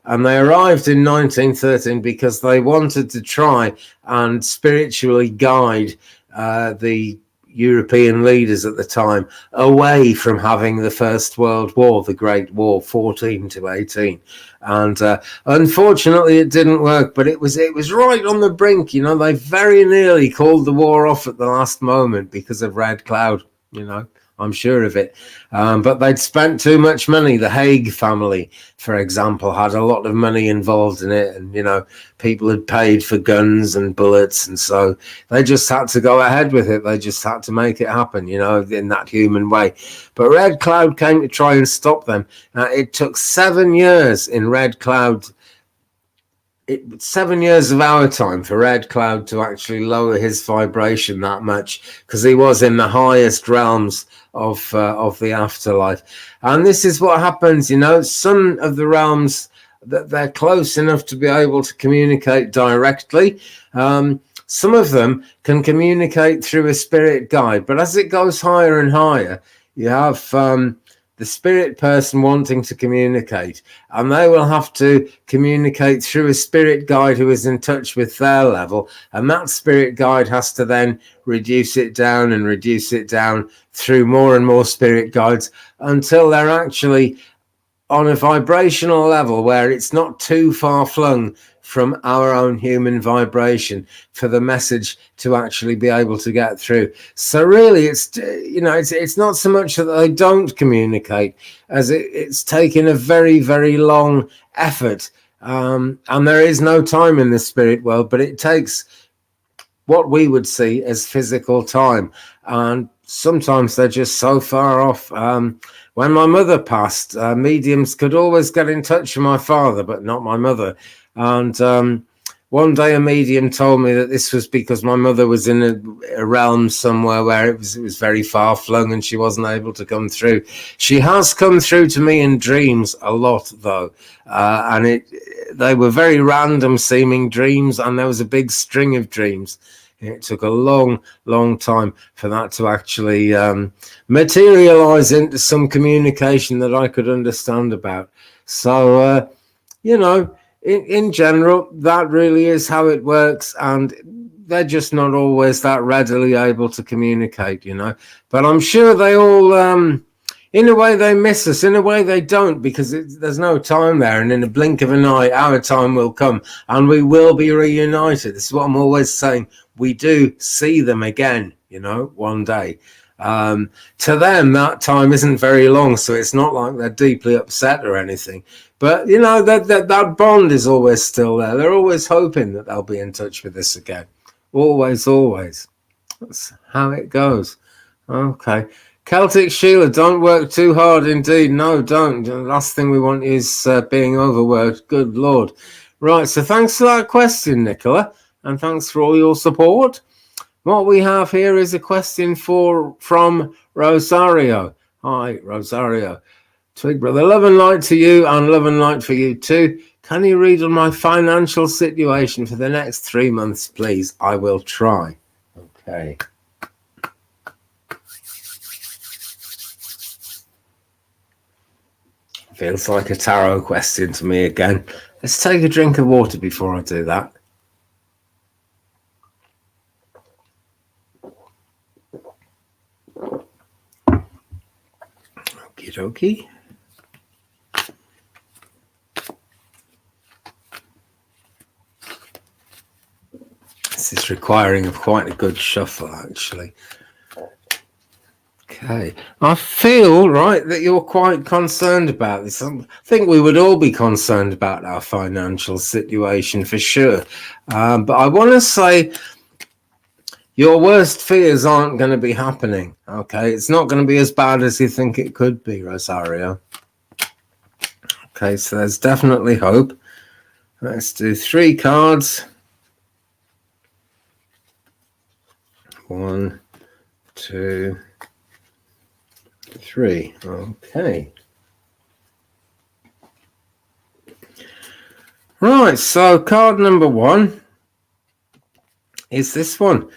And they arrived in 1913 because they wanted to try and spiritually guide the European leaders at the time away from having the First World War, the Great War, 14 to 18. And unfortunately, it didn't work, but it was right on the brink. You know, they very nearly called the war off at the last moment because of Red Cloud, you know. I'm sure of it. But they'd spent too much money. The Haig family, for example, had a lot of money involved in it. And, you know, people had paid for guns and bullets. And so they just had to go ahead with it. They just had to make it happen, you know, in that human way. But Red Cloud came to try and stop them. It took 7 years in Red Cloud 7 years of our time for Red Cloud to actually lower his vibration that much, because he was in the highest realms of the afterlife. And this is what happens, some of the realms that they're close enough to be able to communicate directly. Some of them can communicate through a spirit guide, but as it goes higher and higher, you have the spirit person wanting to communicate, and they will have to communicate through a spirit guide who is in touch with their level, and that spirit guide has to then reduce it down and reduce it down through more and more spirit guides until they're actually on a vibrational level where it's not too far flung from our own human vibration for the message to actually be able to get through. So really, it's not so much that they don't communicate as it's taken a very, very long effort. And there is no time in the spirit world, but it takes what we would see as physical time. And sometimes they're just so far off. When my mother passed, mediums could always get in touch with my father, but not my mother. And one day a medium told me that this was because my mother was in a realm somewhere where it was very far flung and she wasn't able to come through. She has come through to me in dreams a lot, though. And they were very random seeming dreams, and there was a big string of dreams. It took a long, long time for that to actually materialize into some communication that I could understand about. So, in general, that really is how it works. And they're just not always that readily able to communicate, But I'm sure they all, in a way, they miss us. In a way, they don't, because there's no time there. And in a blink of an eye, our time will come and we will be reunited. This is what I'm always saying. We do see them again, one day. To them, that time isn't very long, so it's not like they're deeply upset or anything. But, that bond is always still there. They're always hoping that they'll be in touch with us again. Always, always. That's how it goes. Okay. Celtic Sheila, don't work too hard indeed. No, don't. The last thing we want is being overworked. Good Lord. Right, so thanks for that question, Nichola. And thanks for all your support. What we have here is a question from Rosaria. Hi, Rosaria. Twig brother, love and light to you, and love and light for you too. Can you read on my financial situation for the next 3 months, please? I will try. Okay. Feels like a tarot question to me again. Let's take a drink of water before I do that. Okie dokie. This is requiring quite a good shuffle, actually. Okay. I feel, right, that you're quite concerned about this. I think we would all be concerned about our financial situation for sure. But I want to say your worst fears aren't going to be happening, okay? It's not going to be as bad as you think it could be, Rosario. Okay, so there's definitely hope. Let's do 3 cards. 1, 2, 3. Okay. Right, so card number 1 is this one.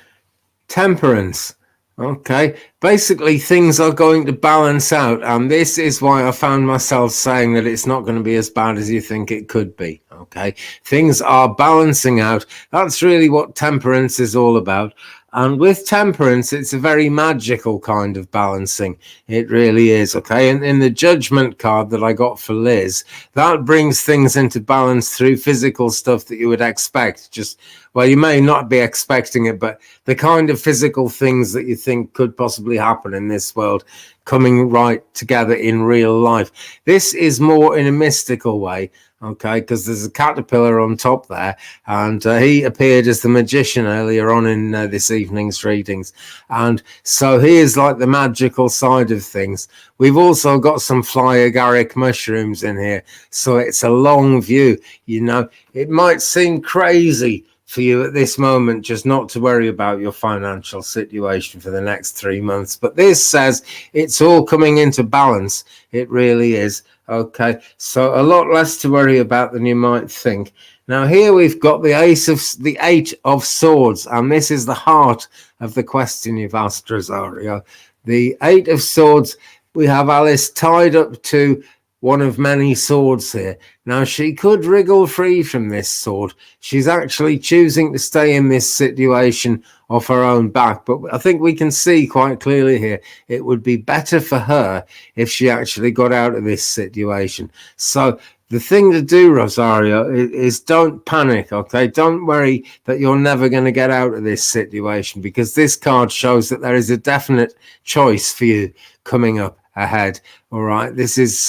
Temperance. Okay, basically things are going to balance out, and this is why I found myself saying that it's not going to be as bad as you think it could be. Okay, things are balancing out. That's really what temperance is all about. And with temperance, it's a very magical kind of balancing. It really is, okay? And in the judgment card that I got for Liz, that brings things into balance through physical stuff that you would expect. Just, well, you may not be expecting it, but the kind of physical things that you think could possibly happen in this world coming right together in real life. This is more in a mystical way. okay, because there's a caterpillar on top there, and he appeared as the magician earlier on in this evening's readings, and so he is like the magical side of things. We've also got some fly agaric mushrooms in here, so it's a long view. You know, it might seem crazy for you at this moment just not to worry about your financial situation for the next 3 months, but this says it's all coming into balance. It really is. Okay, so a lot less to worry about than you might think. Now here we've got the Eight of Swords, and this is the heart of the question you've asked, Rosario. The Eight of Swords, we have Alice tied up to one of many swords here. Now she could wriggle free from this sword. She's actually choosing to stay in this situation off her own back, but I think we can see quite clearly here it would be better for her if she actually got out of this situation. So the thing to do, Rosario, is don't panic, okay? Don't worry that you're never going to get out of this situation, because this card shows that there is a definite choice for you coming up ahead. All right, this is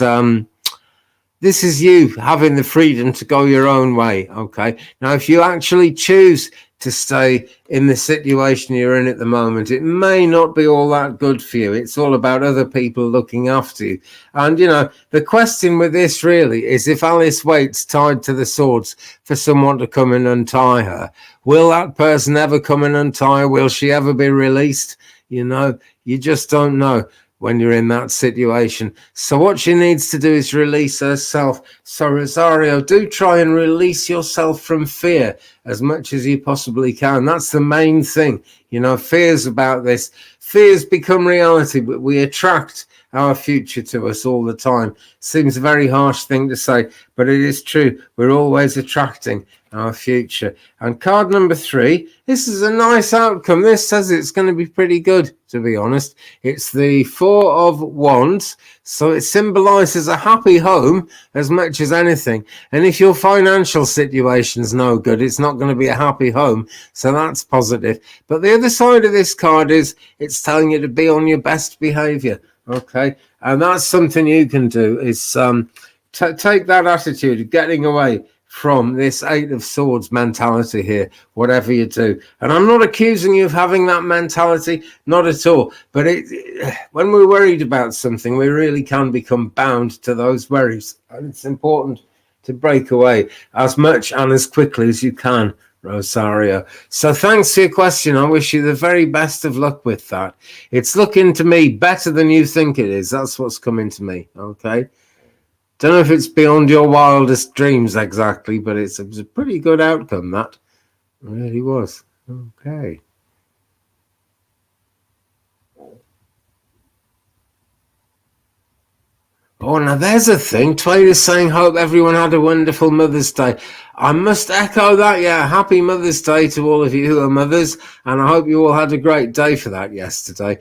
you having the freedom to go your own way. Okay, now if you actually choose to stay in the situation you're in at the moment, it may not be all that good for you. It's all about other people looking after you. And you know, the question with this really is, if Alice waits tied to the swords for someone to come and untie her, will that person ever come and untie her? Will she ever be released? You know, you just don't know when you're in that situation. So what she needs to do is release herself. So Rosario, do try and release yourself from fear as much as you possibly can. That's the main thing. You know, fears about this. Fears become reality, but we attract our future to us all the time. Seems a very harsh thing to say, but it is true. We're always attracting our future. And card number 3, this is a nice outcome. This says it's going to be pretty good, to be honest. It's the 4 of Wands, so it symbolizes a happy home as much as anything. And if your financial situation's no good, it's not going to be a happy home, so that's positive. But the other side of this card is it's telling you to be on your best behavior. Okay, and that's something you can do, is take that attitude of getting away from this Eight of Swords mentality here, whatever you do. And I'm not accusing you of having that mentality, not at all. But when we're worried about something, we really can become bound to those worries. And it's important to break away as much and as quickly as you can, Rosario. So thanks for your question. I wish you the very best of luck with that. It's looking to me better than you think it is. That's what's coming to me. Okay. Don't know if it's beyond your wildest dreams exactly, but it was a pretty good outcome, that. It really was. Okay. Oh, now there's a thing. Twain is saying, hope everyone had a wonderful Mother's Day. I must echo that. Yeah, happy Mother's Day to all of you who are mothers, and I hope you all had a great day for that yesterday.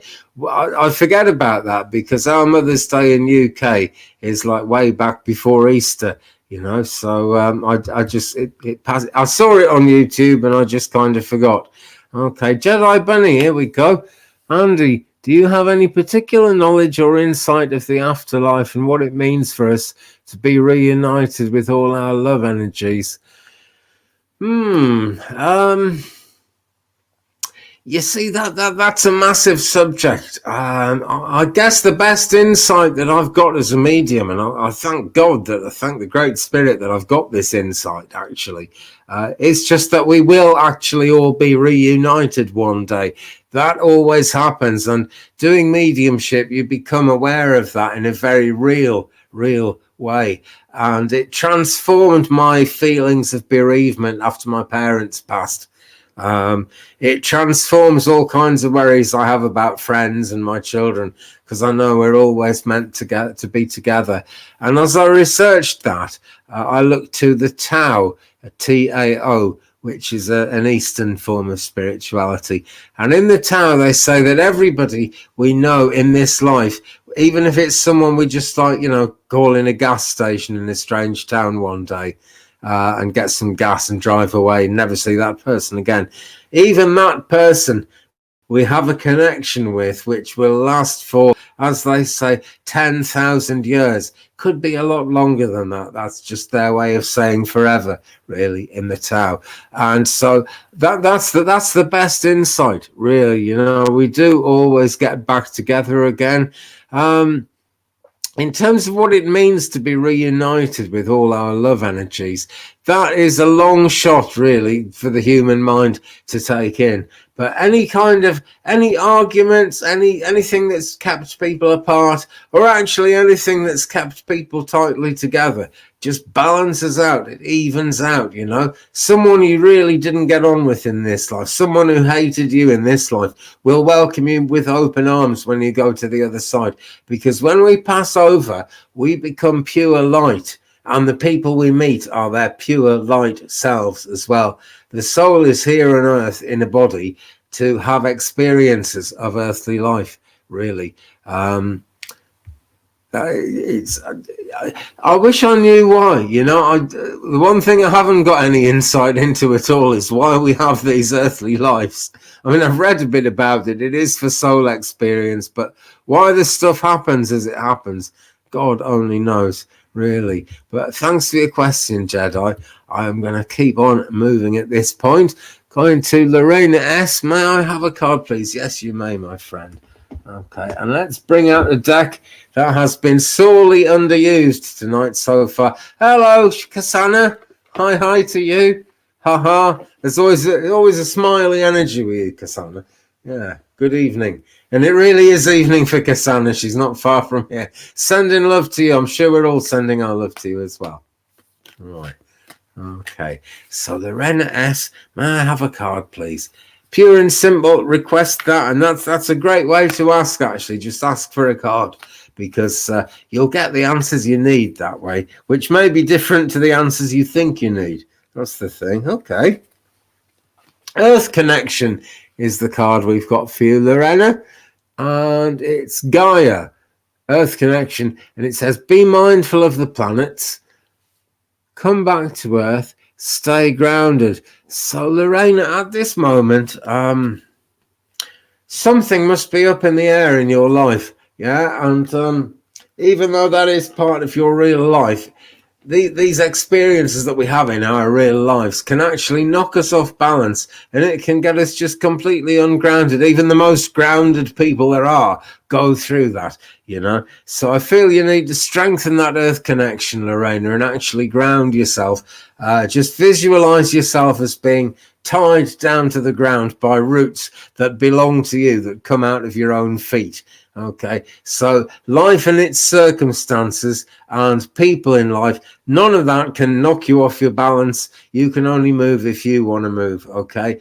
I forget about that because our Mother's Day in UK is like way back before Easter, you know. So I just it passed. I saw it on YouTube and I just kind of forgot. Okay, Jedi Bunny, here we go. Andy, do you have any particular knowledge or insight of the afterlife and what it means for us to be reunited with all our love energies? You see, that's a massive subject. I guess the best insight that I've got as a medium, and I thank God I thank the Great Spirit that I've got this insight, actually. It's just that we will actually all be reunited one day. That always happens. And doing mediumship, you become aware of that in a very real way. And it transformed my feelings of bereavement after my parents passed. It transforms all kinds of worries I have about friends and my children, because I know we're always meant to be together. And as I researched that, I looked to the Tao, a Tao, which is an Eastern form of spirituality. And in the Tao, they say that everybody we know in this life, even if it's someone we just call in a gas station in a strange town one day, and get some gas and drive away and never see that person again. Even that person we have a connection with, which will last for, as they say, 10,000 years. Could be a lot longer than that. That's just their way of saying forever, really, in the Tao. And so that's the best insight, really. You know, we do always get back together again. In terms of what it means to be reunited with all our love energies, that is a long shot, really, for the human mind to take in. But any arguments, anything that's kept people apart, or actually anything that's kept people tightly together, just balances out, it evens out, you know. Someone you really didn't get on with in this life, someone who hated you in this life, will welcome you with open arms when you go to the other side. Because when we pass over, we become pure light. And the people we meet are their pure light selves as well. The soul is here on earth in a body to have experiences of earthly life, really. I wish I knew why. You know, the one thing I haven't got any insight into at all is why we have these earthly lives. I mean, I've read a bit about it. It is for soul experience, but why this stuff happens as it happens, God only knows, really. But thanks for your question, Jedi. I am going to keep on moving at this point. Going to Lorena S. May I have a card, please? Yes, you may, my friend. Okay, and let's bring out a deck that has been sorely underused tonight so far. Hello, Kasana. Hi to you. Ha. There's always a smiley energy with you, Kasana. Yeah, good evening. And it really is evening for Kasana. She's not far from here. Sending love to you. I'm sure we're all sending our love to you as well. Right. Okay. So Lorena S. May I have a card, please? Pure and simple, request that. And that's a great way to ask, actually. Just ask for a card. Because you'll get the answers you need that way. Which may be different to the answers you think you need. That's the thing. Okay. Earth Connection is the card we've got for you, Lorena. And it's Gaia, Earth Connection. And it says, be mindful of the planets. Come back to Earth. Stay grounded. So, Lorena, at this moment, something must be up in the air in your life. Yeah. And even though that is part of your real life, these experiences that we have in our real lives can actually knock us off balance, and it can get us just completely ungrounded. Even the most grounded people there are go through that, you know. So I feel you need to strengthen that earth connection, Lorena, and actually ground yourself. Just visualize yourself as being tied down to the ground by roots that belong to you, that come out of your own feet. Okay, so life and its circumstances and people in life, none of that can knock you off your balance. You can only move if you want to move. Okay,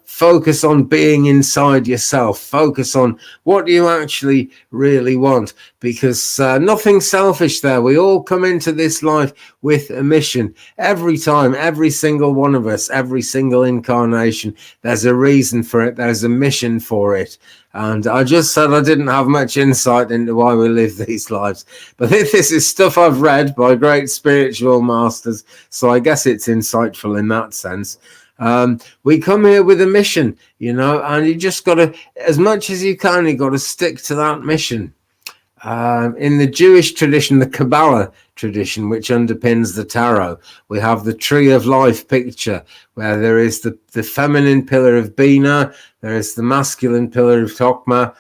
focus on being inside yourself. Focus on what you actually really want, because nothing selfish there. We all come into this life with a mission. Every time, every single one of us, every single incarnation, there's a reason for it. There's a mission for it. And I just said I didn't have much insight into why we live these lives. But this is stuff I've read by great spiritual masters. So I guess it's insightful in that sense. We come here with a mission, you know, and you just got to, as much as you can, you got to stick to that mission. In the Jewish tradition, the Kabbalah tradition, which underpins the tarot, we have the tree of life picture, where there is the feminine pillar of Bina, there is the masculine pillar of Chokmah,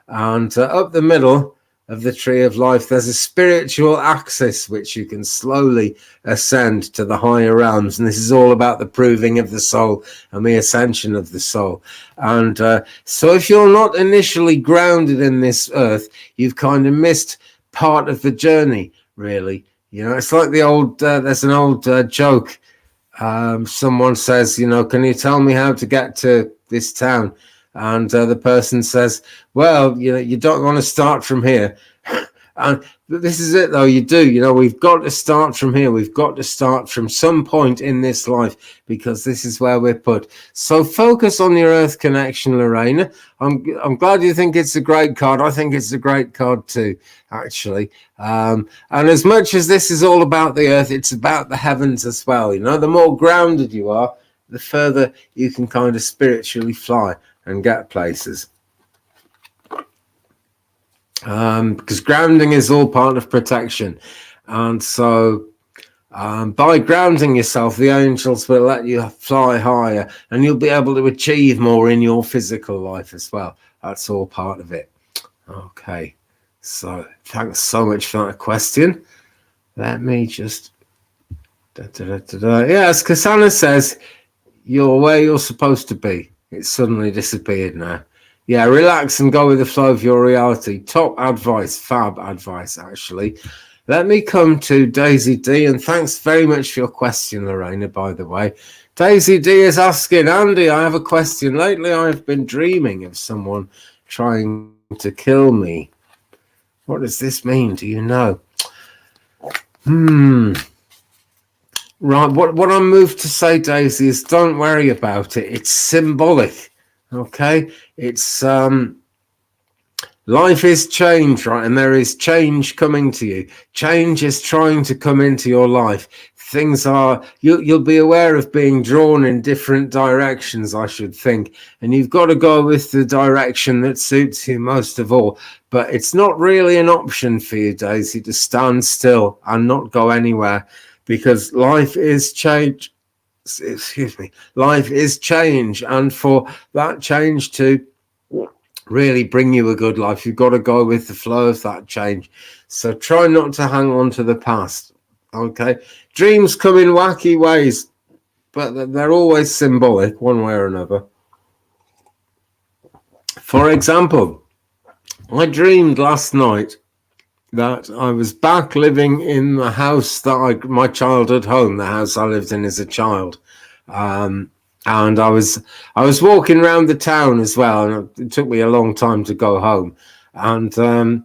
and up the middle of the tree of life, there's a spiritual axis which you can slowly ascend to the higher realms. And this is all about the proving of the soul and the ascension of the soul. And so if you're not initially grounded in this earth, you've kind of missed part of the journey, really. You know, it's like the old, there's an old joke. Someone says, you know, can you tell me how to get to this town? And the person says, well, you know, you don't want to start from here. And this is it, though. You do, you know, we've got to start from here. We've got to start from some point in this life, because this is where we're put. So focus on your earth connection, Lorena. I'm glad you think it's a great card. I think it's a great card too, actually. And as much as this is all about the earth, it's about the heavens as well. You know, the more grounded you are, the further you can kind of spiritually fly. and get places. Because grounding is all part of protection. And so by grounding yourself, the angels will let you fly higher, and you'll be able to achieve more in your physical life as well. That's all part of it. Okay, so thanks so much for that question. Let me just... Yes, Kasana says, you're where you're supposed to be. It's suddenly disappeared now. Yeah, relax and go with the flow of your reality. Top advice, fab advice, actually. Let me come to Daisy D, and thanks very much for your question, Lorena, by the way. Daisy D is asking, Andy, I have a question. Lately, I've been dreaming of someone trying to kill me. What does this mean? Do you know? Right, what I'm moved to say, Daisy, is don't worry about it. It's symbolic, okay? It's... life is change, right? And there is change coming to you. Change is trying to come into your life. Things are... You'll be aware of being drawn in different directions, I should think. And you've got to go with the direction that suits you most of all. But it's not really an option for you, Daisy, to stand still and not go anywhere. Because life is change. Excuse me. Life is change. And for that change to really bring you a good life, you've got to go with the flow of that change. So try not to hang on to the past. Okay, dreams come in wacky ways, but they're always symbolic one way or another. For example, I dreamed last night that I was back living in the house that my childhood home, the house I lived in as a child. And I was walking around the town as well, and it took me a long time to go home. And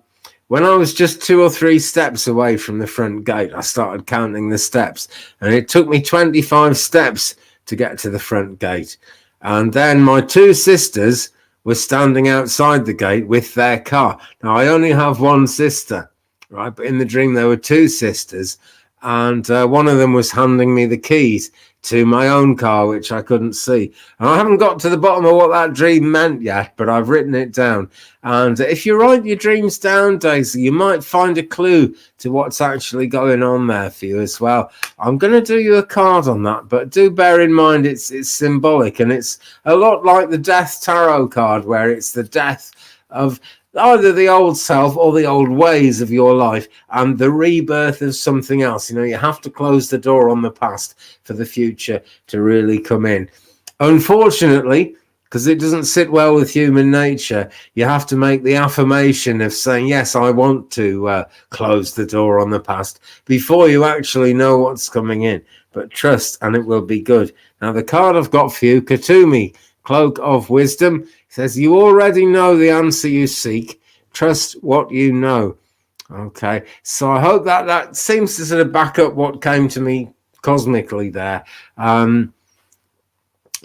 when I was just 2 or 3 steps away from the front gate, I started counting the steps, and it took me 25 steps to get to the front gate. And then my 2 sisters were standing outside the gate with their car. Now, I only have 1 sister, right? But in the dream, there were 2 sisters, and one of them was handing me the keys to my own car, which I couldn't see. And I haven't got to the bottom of what that dream meant yet, but I've written it down. And if you write your dreams down, Daisy, you might find a clue to what's actually going on there for you as well. I'm going to do you a card on that, but do bear in mind it's symbolic, and it's a lot like the Death Tarot card, where it's the death of either the old self or the old ways of your life and the rebirth of something else. You know, you have to close the door on the past for the future to really come in. Unfortunately, because it doesn't sit well with human nature, you have to make the affirmation of saying, yes, I want to close the door on the past before you actually know what's coming in. But trust, and it will be good. Now, the card I've got for you, Katumi, Cloak of Wisdom, says, you already know the answer you seek. Trust what you know. Okay, so I hope that seems to sort of back up what came to me cosmically there.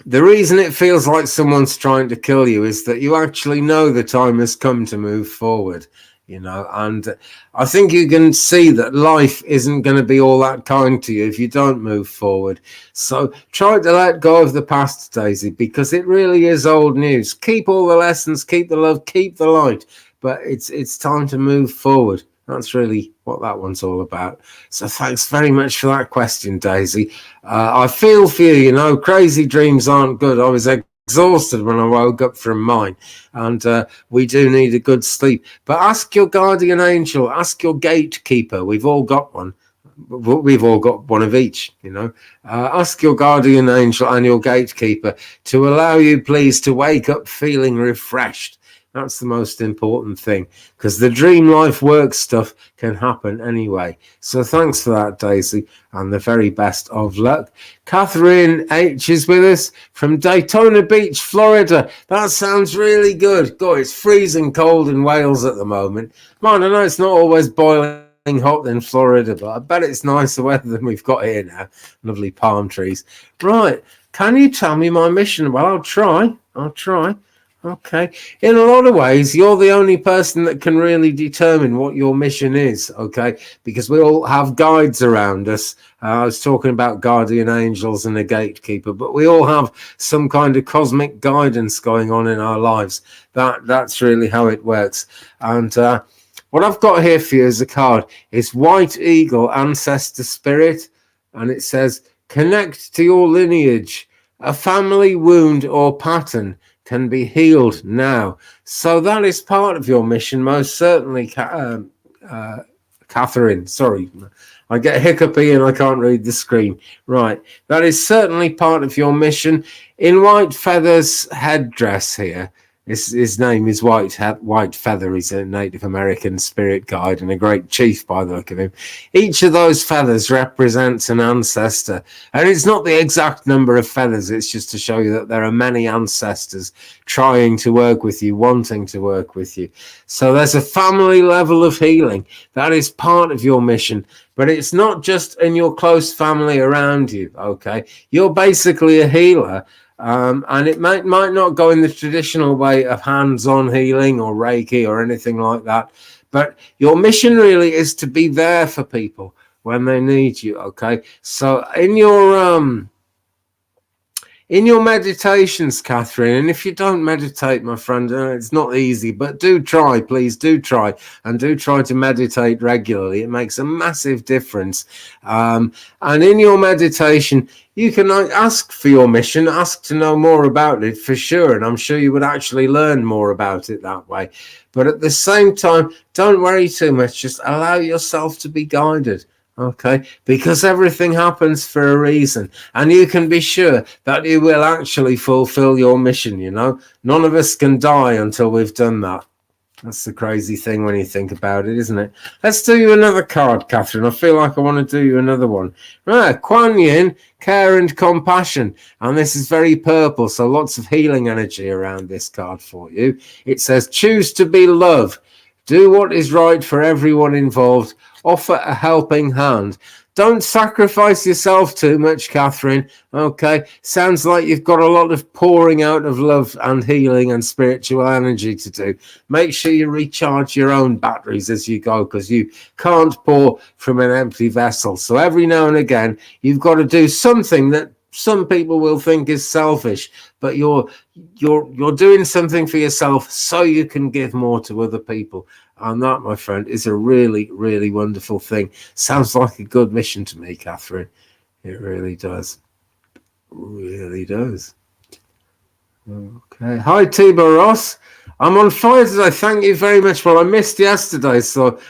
The reason it feels like someone's trying to kill you is that you actually know the time has come to move forward, you know, and I think you can see that life isn't going to be all that kind to you if you don't move forward. So try to let go of the past, Daisy, because it really is old news. Keep all the lessons, keep the love, keep the light, but it's time to move forward. That's really what that one's all about. So thanks very much for that question, Daisy. I feel for you, you know, crazy dreams aren't good. I was exhausted when I woke up from mine, and we do need a good sleep. But ask your guardian angel, ask your gatekeeper. We've all got one. We've all got one of each, you know. Ask your guardian angel and your gatekeeper to allow you, please, to wake up feeling refreshed. That's the most important thing, because the dream life work stuff can happen anyway. So thanks for that, Daisy, and the very best of luck. Catherine H is with us from Daytona Beach, Florida. That sounds really good. God, it's freezing cold in Wales at the moment. Man, I know it's not always boiling hot in Florida, but I bet it's nicer weather than we've got here now. Lovely palm trees. Right, can you tell me my mission? Well, I'll try. Okay. In a lot of ways, you're the only person that can really determine what your mission is, okay? Because we all have guides around us. I was talking about guardian angels and a gatekeeper, but we all have some kind of cosmic guidance going on in our lives. That's really how it works. And what I've got here for you is a card. It's White Eagle Ancestor Spirit, and it says, connect to your lineage, a family wound or pattern can be healed now. So that is part of your mission, most certainly, Catherine. Sorry, I get hiccupy and I can't read the screen. Right, that is certainly part of your mission. In White Feather's headdress here, his name is White Feather. He's a Native American spirit guide and a great chief by the look of him. Each of those feathers represents an ancestor. And it's not the exact number of feathers. It's just to show you that there are many ancestors trying to work with you, wanting to work with you. So there's a family level of healing. That is part of your mission. But it's not just in your close family around you, okay? You're basically a healer. And it might not go in the traditional way of hands-on healing or Reiki or anything like that. But your mission really is to be there for people when they need you, okay? So in your meditations, Catherine, and if you don't meditate, my friend, it's not easy, but do try, please do try, and do try to meditate regularly. It makes a massive difference. And in your meditation, you can ask for your mission, ask to know more about it for sure, and I'm sure you would actually learn more about it that way. But at the same time, don't worry too much, just allow yourself to be guided. Okay, because everything happens for a reason, and you can be sure that you will actually fulfill your mission. You know, none of us can die until we've done that. That's the crazy thing when you think about it, isn't it? Let's do you another card, Catherine. I feel like I want to do you another one. Right, Kuan Yin, care and compassion. And this is very purple, so lots of healing energy around this card for you. It says, choose to be love. Do what is right for everyone involved. Offer a helping hand. Don't sacrifice yourself too much, Catherine. Okay, sounds like you've got a lot of pouring out of love and healing and spiritual energy to do. Make sure you recharge your own batteries as you go, because you can't pour from an empty vessel. So every now and again, you've got to do something that some people will think is selfish, but you're doing something for yourself so you can give more to other people. And that, my friend, is a really, really wonderful thing. Sounds like a good mission to me, Catherine. It really does. Really does. Okay. Hi, Tiba Ross. I'm on fire today. Thank you very much. Well, I missed yesterday,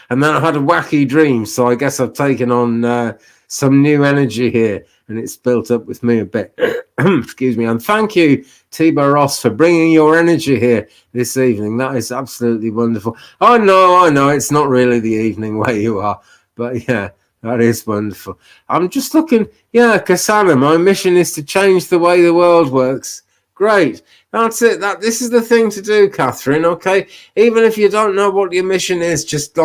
and then I had a wacky dream, so I guess I've taken on some new energy here, and it's built up with me a bit. Excuse me. And thank you, Tiba Ross, for bringing your energy here this evening. That is absolutely wonderful. I know, it's not really the evening where you are, but yeah, that is wonderful. I'm just looking, Kasana, my mission is to change the way the world works. Great. That's it. This is the thing to do, Catherine, okay? Even if you don't know what your mission is, just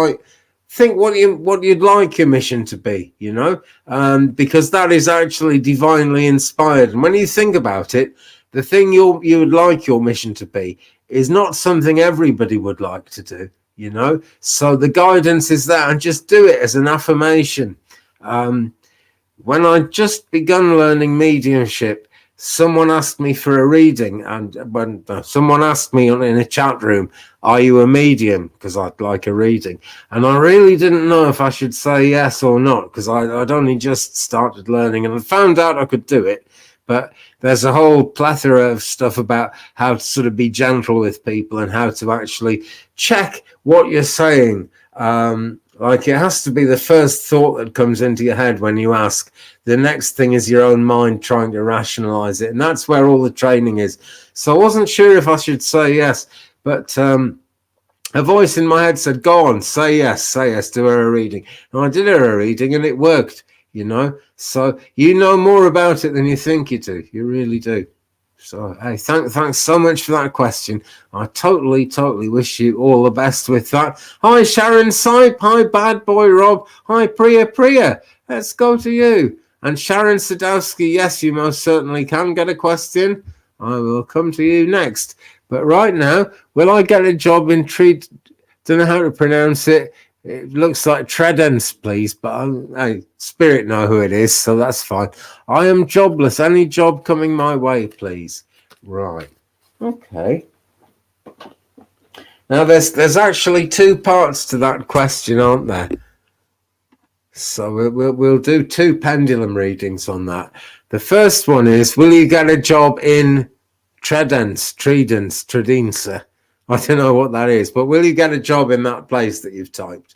think what you'd like your mission to be, because that is actually divinely inspired. And when you think about it, the thing you would like your mission to be is not something everybody would like to do, So the guidance is there, and just do it as an affirmation. When I just begun learning mediumship, someone asked me for a reading, and when someone asked me in a chat room, are you a medium? Because I'd like a reading. And I really didn't know if I should say yes or not, because I'd only just started learning, and I found out I could do it. But there's a whole plethora of stuff about how to sort of be gentle with people and how to actually check what you're saying. It has to be the first thought that comes into your head when you ask. The next thing is your own mind trying to rationalize it. And that's where all the training is. So I wasn't sure if I should say yes, but a voice in my head said, go on, say yes, do her a reading. And I did her a reading and it worked, So you know more about it than you think you do. You really do. So, hey, thanks so much for that question. I totally wish you all the best with that. Hi, Sharon Sipe. Hi, Bad Boy Rob. Hi, Priya. Let's go to you. And Sharon Sadowski, yes, you most certainly can get a question. I will come to you next. But right now, will I get a job in don't know how to pronounce it. It looks like Tredence, please, but hey, Spirit know who it is, so that's fine. I am jobless. Any job coming my way, please? Right. Okay. Now, there's actually two parts to that question, aren't there? So we'll do two pendulum readings on that. The first one is, will you get a job in Tredence? I don't know what that is, but will you get a job in that place that you've typed?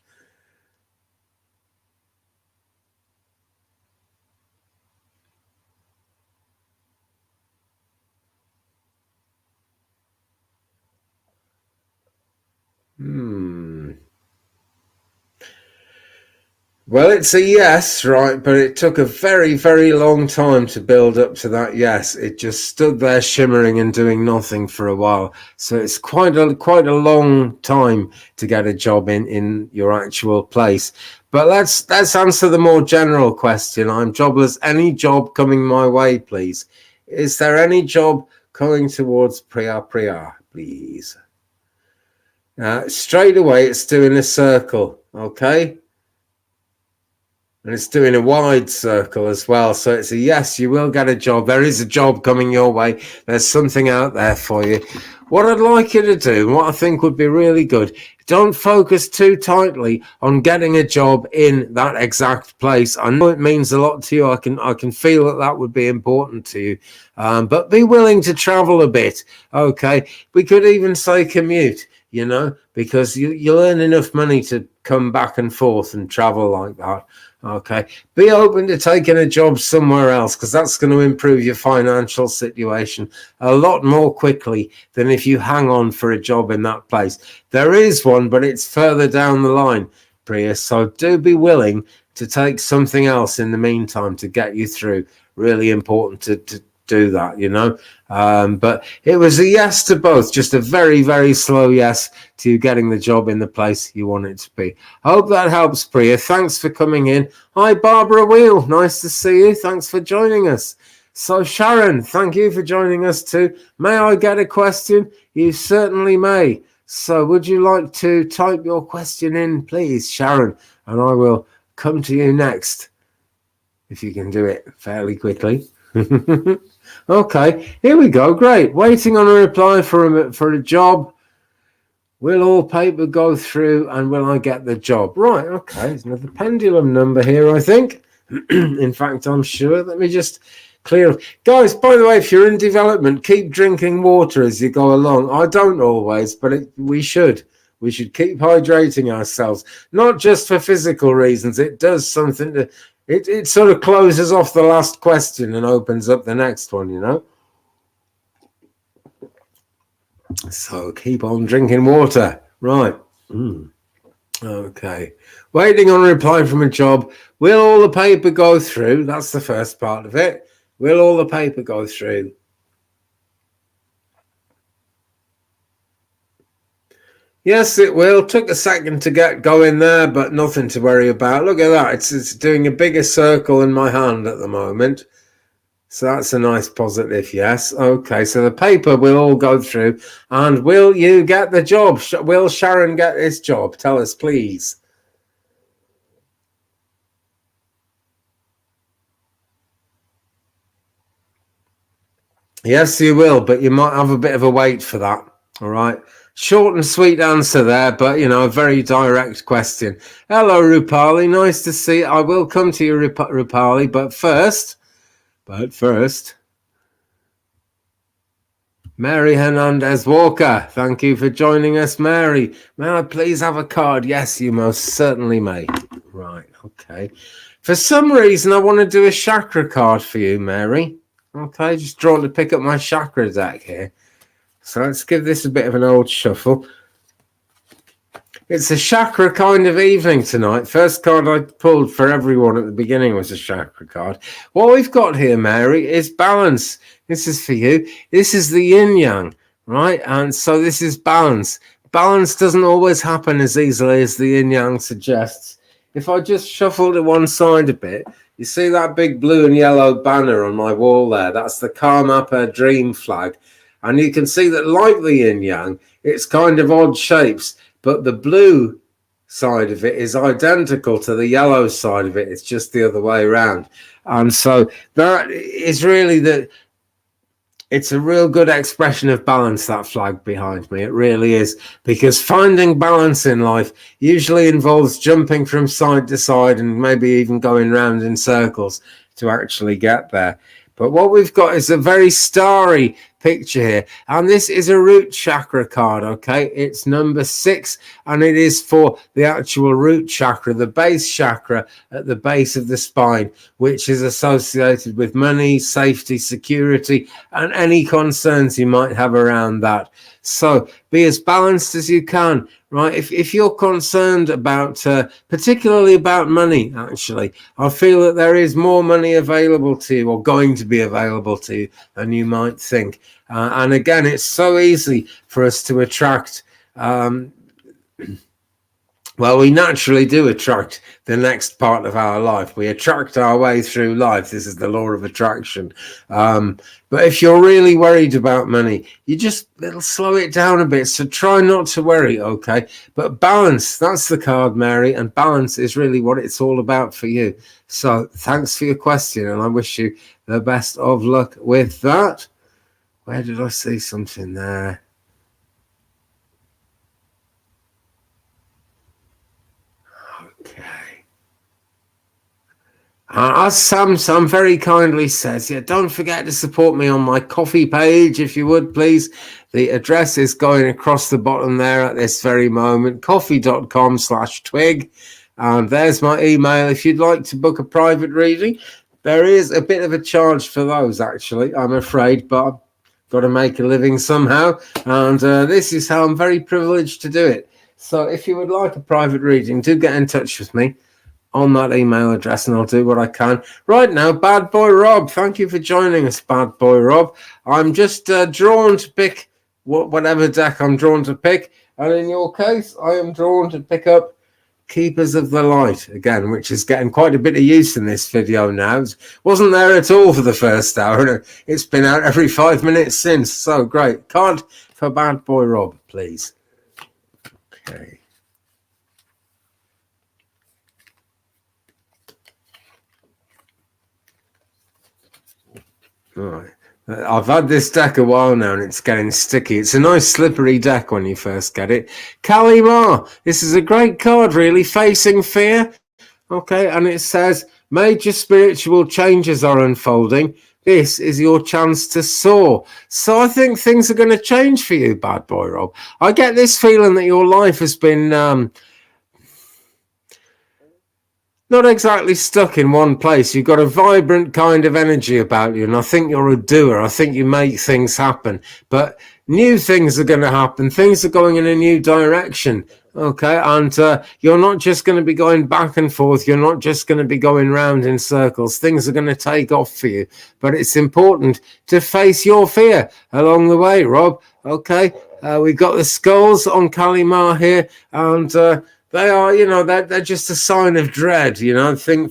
Well, it's a yes, right? But it took a very, very long time to build up to that yes. It just stood there shimmering and doing nothing for a while. So it's quite a long time to get a job in your actual place. But let's answer the more general question. I'm jobless. Any job coming my way, please? Is there any job coming towards Priya, please? Straight away, it's doing a circle, okay? And it's doing a wide circle as well. So it's a yes, you will get a job. There is a job coming your way. There's something out there for you. What I'd like you to do, and what I think would be really good, don't focus too tightly on getting a job in that exact place. I know it means a lot to you. I can feel that would be important to you. But be willing to travel a bit. Okay. We could even say commute, because you'll earn enough money to come back and forth and travel like that. Okay, be open to taking a job somewhere else, because that's going to improve your financial situation a lot more quickly than if you hang on for a job in that place. There is one, but it's further down the line, Priya. So do be willing to take something else in the meantime to get you through. Really important to do that, but it was a yes to both, just a very, very slow yes to you getting the job in the place you want it to be. I hope that helps, Priya. Thanks for coming in. Hi, Barbara Wheel. Nice to see you. Thanks for joining us. So, Sharon, thank you for joining us too. May I get a question? You certainly may. So would you like to type your question in, please, Sharon? And I will come to you next, if you can do it fairly quickly. Okay, here we go. Great. Waiting on a reply for a job. Will all paper go through, and will I get the job? Right. Okay. There's another pendulum number here, I think. In fact, I'm sure. Let me just clear. Guys, by the way, if you're in development, keep drinking water as you go along. I don't always, but we should. We should keep hydrating ourselves, not just for physical reasons. It does something to... It sort of closes off the last question and opens up the next one, So keep on drinking water. Right. Okay. Waiting on a reply from a job. Will all the paper go through? That's the first part of it. Will all the paper go through? Yes, it will. Took a second to get going there, but nothing to worry about. Look at that. It's doing a bigger circle in my hand at the moment. So that's a nice positive yes. Okay, so the paper will all go through. And will you get the job? Will Sharon get this job? Tell us, please. Yes, you will, but you might have a bit of a wait for that. All right. Short and sweet answer there, but, a very direct question. Hello, Rupali. Nice to see you. I will come to you, Rupali, but first, Mary Hernandez Walker. Thank you for joining us, Mary. May I please have a card? Yes, you most certainly may. Right, okay. For some reason, I want to do a chakra card for you, Mary. Okay, just drawn to pick up my chakra deck here. So let's give this a bit of an old shuffle. It's a chakra kind of evening tonight. First card I pulled for everyone at the beginning was a chakra card. What we've got here, Mary, is balance. This is for you. This is the yin yang, right? And so this is balance. Balance doesn't always happen as easily as the yin yang suggests. If I just shuffle to one side a bit, you see that big blue and yellow banner on my wall there? That's the Karmapa dream flag. And you can see that, like the yin yang, it's kind of odd shapes, but the blue side of it is identical to the yellow side of it. It's just the other way around. And so that is really it's a real good expression of balance, that flag behind me. It really is, because finding balance in life usually involves jumping from side to side and maybe even going round in circles to actually get there. But what we've got is a very starry picture here, and this is a root chakra card. Okay, it's number 6, and it is for the actual root chakra, the base chakra at the base of the spine, which is associated with money, safety, security, and any concerns you might have around that. So be as balanced as you can, right? If you're concerned about, particularly about money, actually, I feel that there is more money available to you, or going to be available to you, than you might think. And again, it's so easy for us to attract, well, we naturally do attract the next part of our life. We attract our way through life. This is the law of attraction. But if you're really worried about money, it'll slow it down a bit. So try not to worry, okay? But balance, that's the card, Mary, and balance is really what it's all about for you. So thanks for your question, and I wish you the best of luck with that. Where did I see something there? Okay. As Sam very kindly says, yeah, don't forget to support me on my coffee page, if you would, please. The address is going across the bottom there at this very moment, coffee.com/twig. And there's my email. If you'd like to book a private reading, there is a bit of a charge for those, actually, I'm afraid, but I've got to make a living somehow. And this is how I'm very privileged to do it. So if you would like a private reading, do get in touch with me on that email address, and I'll do what I can. Right now, Bad Boy Rob, thank you for joining us, Bad Boy Rob. I'm just drawn to pick whatever deck I'm drawn to pick, and in your case, I am drawn to pick up Keepers of the Light again, which is getting quite a bit of use in this video now. It wasn't there at all for the first hour, and it's been out every 5 minutes since. So great. Card for Bad Boy Rob, please. Okay. All right. I've had this deck a while now, and it's getting sticky. It's a nice slippery deck when you first get it. Kalimar, this is a great card, really. Facing fear. Okay, and it says, major spiritual changes are unfolding. This is your chance to soar. So I think things are going to change for you, Bad Boy Rob. I get this feeling that your life has been not exactly stuck in one place. You've got a vibrant kind of energy about you, and I think you're a doer. I think you make things happen. But new things are going to happen. Things are going in a new direction. Okay, and you're not just going to be going back and forth. You're not just going to be going round in circles. Things are going to take off for you. But it's important to face your fear along the way, Rob. Okay, we've got the skulls on Kalimar here, and they are, they're just a sign of dread, things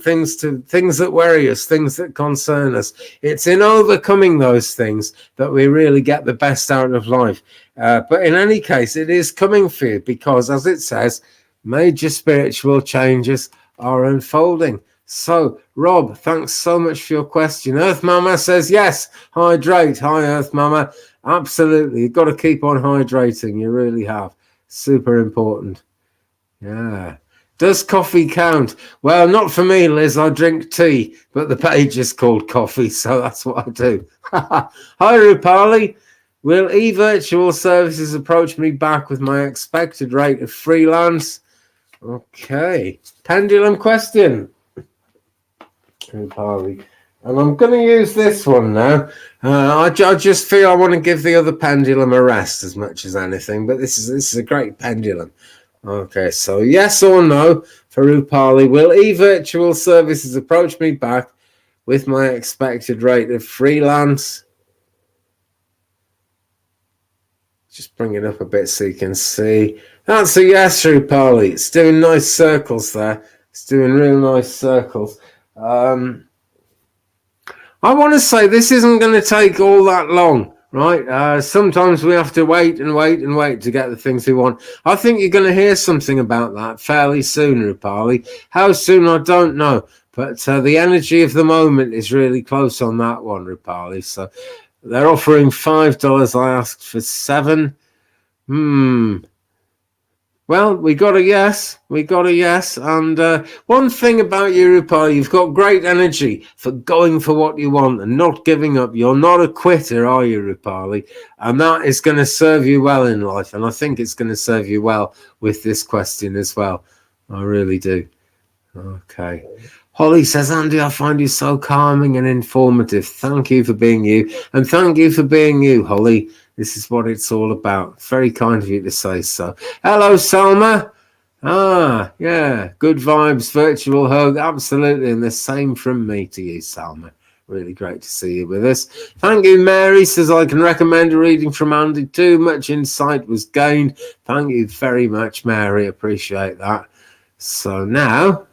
that worry us, things that concern us. It's in overcoming those things that we really get the best out of life. But in any case, it is coming for you because, as it says, major spiritual changes are unfolding. So, Rob, thanks so much for your question. Earth Mama says, yes, hydrate. Hi, Earth Mama. Absolutely. You've got to keep on hydrating. You really have. Super important. Yeah. Does coffee count? Well, not for me, Liz. I drink tea, but the page is called coffee, so that's what I do. Hi, Rupali. Will e-virtual services approach me back with my expected rate of freelance? Okay. Pendulum question. Rupali. And I'm going to use this one now. I just feel I want to give the other pendulum a rest as much as anything, but this is a great pendulum. Okay, so yes or no for Rupali. Will e-virtual services approach me back with my expected rate of freelance? Just bring it up a bit so you can see. That's a yes, Rupali. It's doing nice circles there. It's doing real nice circles. I want to say this isn't going to take all that long. right? Sometimes we have to wait and wait and wait to get the things we want. I think you're going to hear something about that fairly soon, Rupali. How soon, I don't know. But the energy of the moment is really close on that one, Rupali. So they're offering $5. I asked for $7. Well, we got a yes. And one thing about you, Rupali, you've got great energy for going for what you want and not giving up. You're not a quitter, are you, Rupali? And that is going to serve you well in life. And I think it's going to serve you well with this question as well. I really do. Okay. Holly says, Andy, I find you so calming and informative. Thank you for being you. And thank you for being you, Holly. This is what it's all about. Very kind of you to say so. Hello, Selma. Yeah. Good vibes, virtual hug. Absolutely. And the same from me to you, Selma. Really great to see you with us. Thank you, Mary. Says, I can recommend a reading from Andy too. Much insight was gained. Thank you very much, Mary. Appreciate that. So now...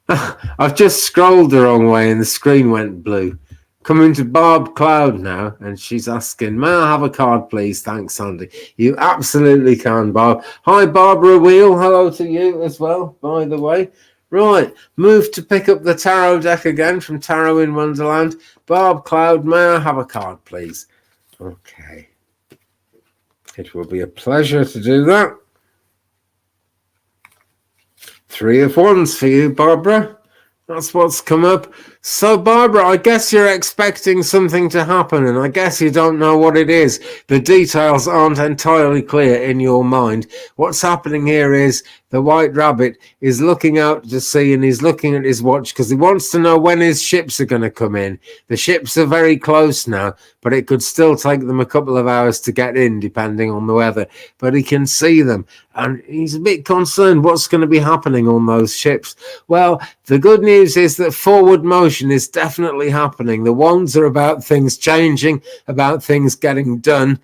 I've just scrolled the wrong way and the screen went blue. Coming to Barb Cloud now, and she's asking, may I have a card, please? Thanks, Andy. You absolutely can, Barb. Hi, Barbara Wheel. Hello to you as well, by the way. Right, move to pick up the tarot deck again from Tarot in Wonderland. Barb Cloud, may I have a card, please? Okay. It will be a pleasure to do that. 3 of Wands for you, Barbara. That's what's come up. So, Barbara, I guess you're expecting something to happen, and I guess you don't know what it is. The details aren't entirely clear in your mind. What's happening here is the White Rabbit is looking out to sea, and he's looking at his watch because he wants to know when his ships are going to come in. The ships are very close now, but it could still take them a couple of hours to get in, depending on the weather. But he can see them, and he's a bit concerned what's going to be happening on those ships. Well, the good news is that forward motion is definitely happening. The wands are about things changing, about things getting done.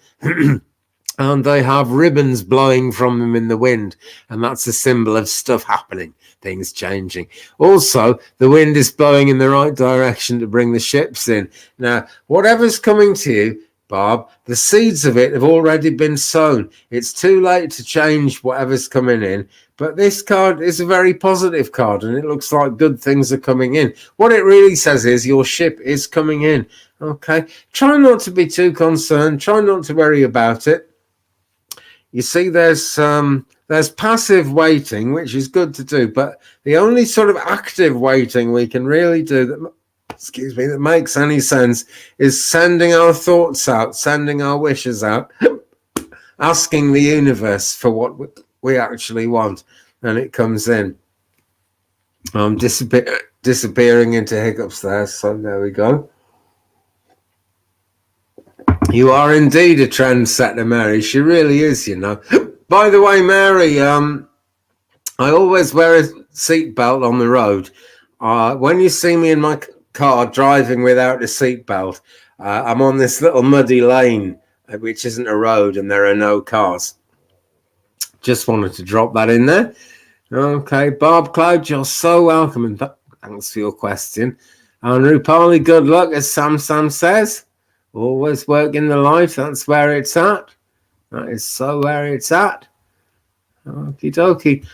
And they have ribbons blowing from them in the wind. And that's a symbol of stuff happening, things changing. Also, the wind is blowing in the right direction to bring the ships in. Now, whatever's coming to you, Barb, the seeds of it have already been sown. It's too late to change whatever's coming in. But this card is a very positive card, and it looks like good things are coming in. What it really says is your ship is coming in. Okay? Try not to be too concerned. Try not to worry about it. You see, there's passive waiting, which is good to do, but the only sort of active waiting we can really do that makes any sense is sending our thoughts out, sending our wishes out, asking the universe for what we actually want, and it comes in. I'm disappearing into hiccups there, so there we go. You are indeed a trendsetter, Mary. She really is, you know. By the way, Mary, I always wear a seatbelt on the road. When you see me in my car driving without a seatbelt, I'm on this little muddy lane, which isn't a road, and there are no cars. Just wanted to drop that in there. Okay, Barb Cloud, you're so welcome, and thanks for your question. And Rupali, good luck, as Sam says. Always work in the life, that's where it's at. That is so where it's at. Okie dokie.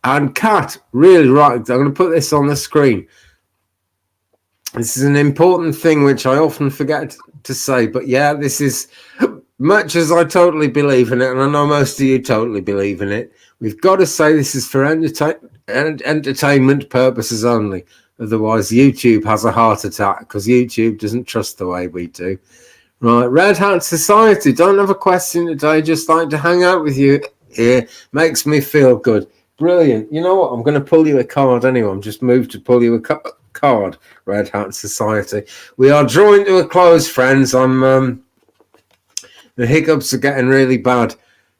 And Kat, really right, I'm going to put this on the screen. This is an important thing which I often forget to say, but yeah, this is, much as I totally believe in it, and I know most of you totally believe in it, we've got to say this is for entertainment purposes only. Otherwise, YouTube has a heart attack because YouTube doesn't trust the way we do. Right, Red Hat Society, don't have a question today, just like to hang out with you here. Makes me feel good. Brilliant. You know what? I'm going to pull you a card anyway. I'm just moved to pull you a card, Red Hat Society. We are drawing to a close, friends. The hiccups are getting really bad.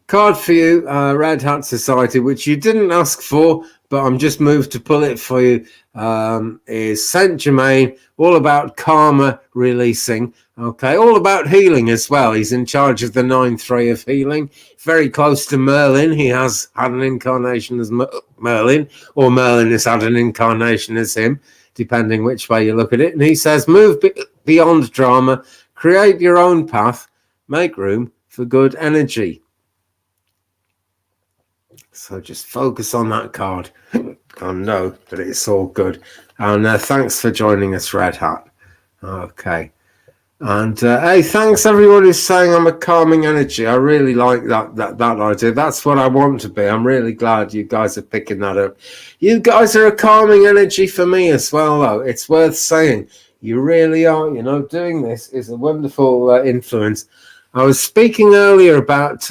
Card for you, Red Hat Society, which you didn't ask for, but I'm just moved to pull it for you, is Saint Germain, all about karma releasing, okay, all about healing as well. He's in charge of the 9-3 of healing, very close to Merlin. He has had an incarnation as Merlin, or Merlin has had an incarnation as him, depending which way you look at it. And he says, move beyond drama, create your own path, make room for good energy. So just focus on that card and know that it's all good. And thanks for joining us, Red Hat. Okay. And hey, thanks everyone who's saying I'm a calming energy. I really like that idea. That's what I want to be. I'm really glad you guys are picking that up. You guys are a calming energy for me as well, though. It's worth saying. You really are. You know, doing this is a wonderful influence. I was speaking earlier about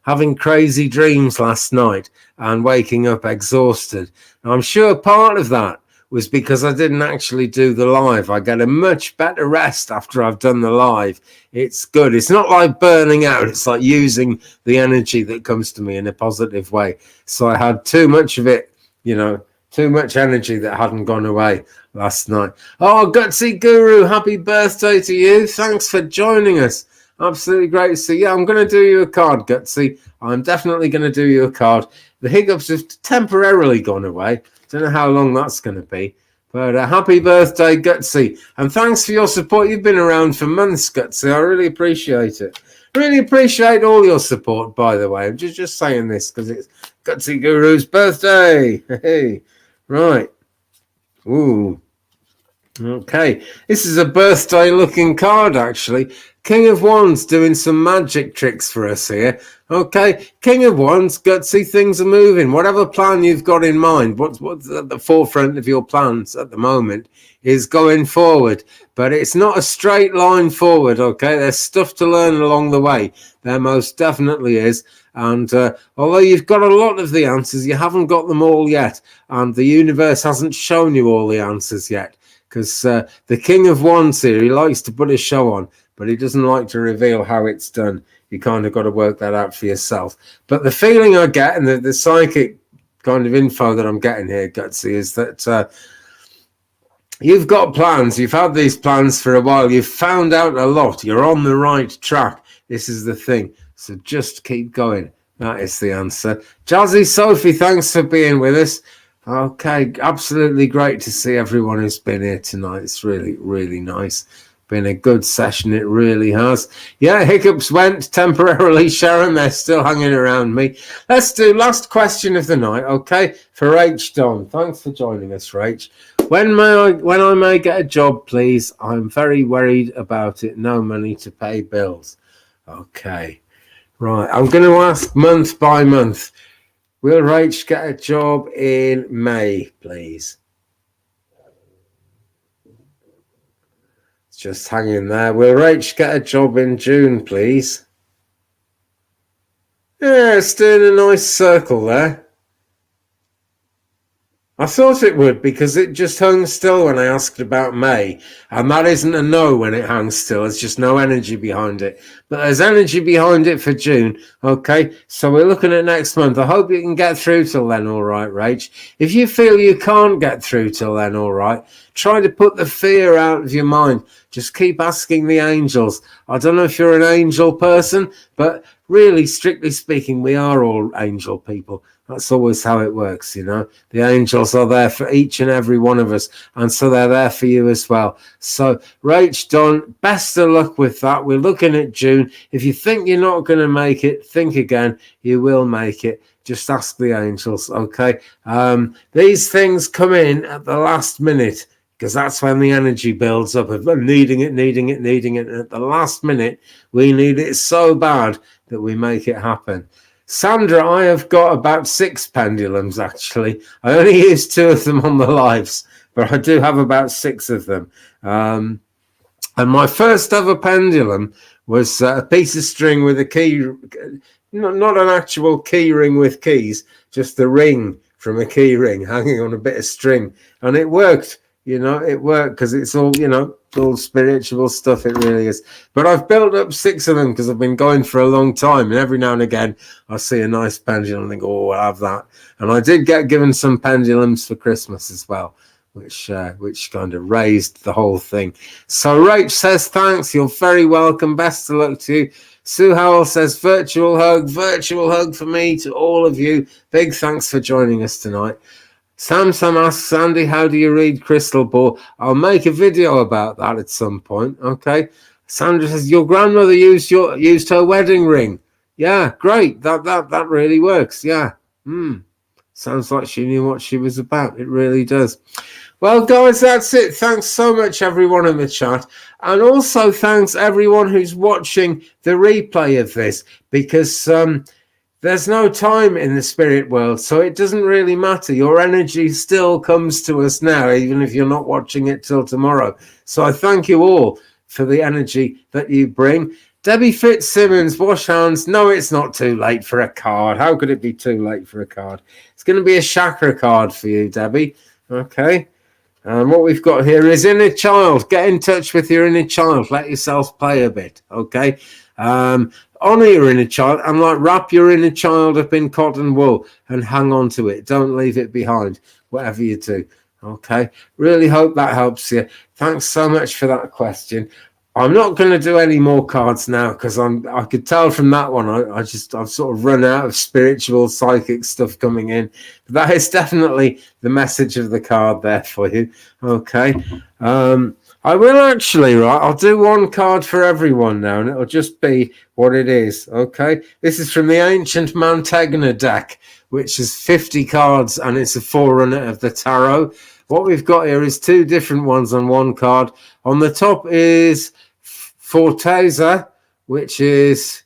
having crazy dreams last night and waking up exhausted. And I'm sure part of that was because I didn't actually do the live. I get a much better rest after I've done the live. It's good. It's not like burning out. It's like using the energy that comes to me in a positive way. So I had too much of it, you know, too much energy that hadn't gone away last night. Oh, Gutsy Guru, happy birthday to you. Thanks for joining us. Absolutely great to see you. I'm going to do you a card, Gutsy. I'm definitely going to do you a card. The hiccups have temporarily gone away. Don't know how long that's going to be. But happy birthday, Gutsy. And thanks for your support. You've been around for months, Gutsy. I really appreciate it. Really appreciate all your support, by the way. I'm just saying this because it's Gutsy Guru's birthday. Hey, right. Ooh. Okay. This is a birthday-looking card, actually. King of Wands doing some magic tricks for us here. Okay, King of Wands, Gutsy, things are moving. Whatever plan you've got in mind, what's at the forefront of your plans at the moment is going forward. But it's not a straight line forward, okay? There's stuff to learn along the way. There most definitely is. And although you've got a lot of the answers, you haven't got them all yet. And the universe hasn't shown you all the answers yet. Because the King of Wands here, he likes to put a show on, but he doesn't like to reveal how it's done. You kind of got to work that out for yourself. But the feeling I get and the psychic kind of info that I'm getting here, Gutsy, is that you've got plans. You've had these plans for a while. You've found out a lot. You're on the right track. This is the thing. So just keep going. That is the answer. Jazzy Sophie, thanks for being with us. Okay, absolutely great to see everyone who's been here tonight. It's really, really nice. Been a good session, it really has. Yeah, hiccups went temporarily, Sharon. They're still hanging around me. Let's do last question of the night, okay? For H. Don. Thanks for joining us, Rach. When I may get a job, please? I'm very worried about it. No money to pay bills. Okay. Right, I'm going to ask month by month. Will Rach get a job in May, please? Just hang in there. Will Rach get a job in June, please? Yeah, it's doing a nice circle there. I thought it would because it just hung still when I asked about May. And that isn't a no when it hangs still. There's just no energy behind it. But there's energy behind it for June. Okay, so we're looking at next month. I hope you can get through till then, all right, Rach. If you feel you can't get through till then, all right, try to put the fear out of your mind. Just keep asking the angels. I don't know if you're an angel person, but really, strictly speaking, we are all angel people. That's always how it works, you know. The angels are there for each and every one of us, and so they're there for you as well. So, Rach, Don, best of luck with that. We're looking at June. If you think you're not going to make it, think again. You will make it. Just ask the angels, okay? These things come in at the last minute because that's when the energy builds up of needing it. And at the last minute, we need it so bad that we make it happen. Sandra, I have got about 6 pendulums, actually. I only use 2 of them on the lives, but I do have about 6 of them. And my first ever pendulum was a piece of string with a key, not an actual key ring with keys, just the ring from a key ring hanging on a bit of string. And it worked. You know, it worked because it's all, you know, all spiritual stuff. It really is. But I've built up 6 of them because I've been going for a long time. And every now and again, I see a nice pendulum and think, oh, I'll have that. And I did get given some pendulums for Christmas as well, which kind of raised the whole thing. So Rach says, thanks. You're very welcome. Best of luck to you. Sue Howell says, virtual hug for me to all of you. Big thanks for joining us tonight. Sam asks, Sandy, how do you read crystal ball? I'll make a video about that at some point, okay? Sandra says your grandmother used her wedding ring. Yeah, great. That really works. Yeah. Sounds like she knew what she was about. It really does. Well, guys, that's it. Thanks so much, everyone in the chat. And also thanks everyone who's watching the replay of this, because there's no time in the spirit world, so it doesn't really matter. Your energy still comes to us now, even if you're not watching it till tomorrow. So I thank you all for the energy that you bring. Debbie Fitzsimmons, wash hands. No, it's not too late for a card. How could it be too late for a card? It's going to be a chakra card for you, Debbie. Okay. And what we've got here is inner child. Get in touch with your inner child. Let yourself play a bit. Okay. Honor your inner child and wrap your inner child up in cotton wool and hang on to it. Don't leave it behind, whatever you do. Okay. Really hope that helps you. Thanks so much for that question. I'm not going to do any more cards now because I could tell from that one I've sort of run out of spiritual psychic stuff coming in. But that is definitely the message of the card there for you. Okay. I will actually, right? I'll do one card for everyone now, and it'll just be what it is. Okay. This is from the Ancient Mantegna deck, which is 50 cards, and it's a forerunner of the tarot. What we've got here is two different ones on one card. On the top is Forteza, which is,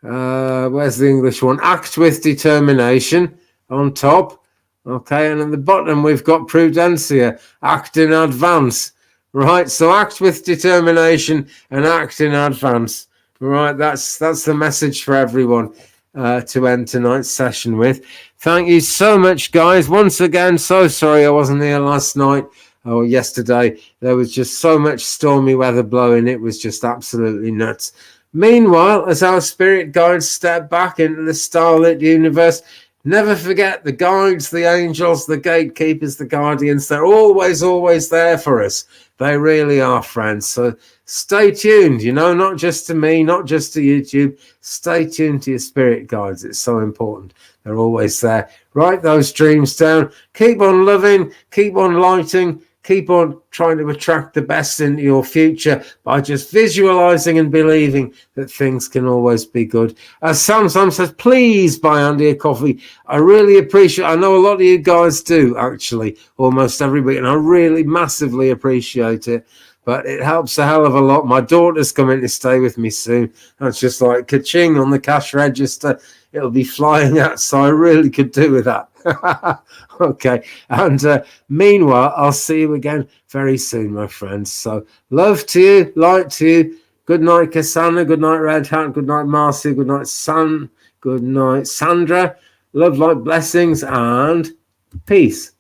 where's the English one? Act with determination on top. Okay, and at the bottom we've got Prudencia, act in advance. Right, so act with determination and act in advance. Right, that's the message for everyone to end tonight's session with. Thank you so much, guys. Once again, so sorry I wasn't here last night or yesterday. There was just so much stormy weather blowing. It was just absolutely nuts. Meanwhile, as our spirit guides step back into the starlit universe, never forget the guides, the angels, the gatekeepers, the guardians. They're always there for us. They really are, friends. So stay tuned, not just to me, not just to YouTube. Stay tuned to your spirit guides. It's so important. They're always there. Write those dreams down. Keep on loving. Keep on lighting. Keep on trying to attract the best into your future by just visualizing and believing that things can always be good. As Sam says, please buy Andy a coffee. I really appreciate it. I know a lot of you guys do, actually, almost every week, and I really massively appreciate it. But it helps a hell of a lot. My daughter's coming to stay with me soon. That's just like ka-ching on the cash register. It'll be flying out, so I really could do with that. Okay, and meanwhile, I'll see you again very soon, my friends. So love to you, light to you. Good night, Cassandra. Good night, Red Hat. Good night, Marcy. Good night, Good night, Sandra. Love, light, blessings, and peace.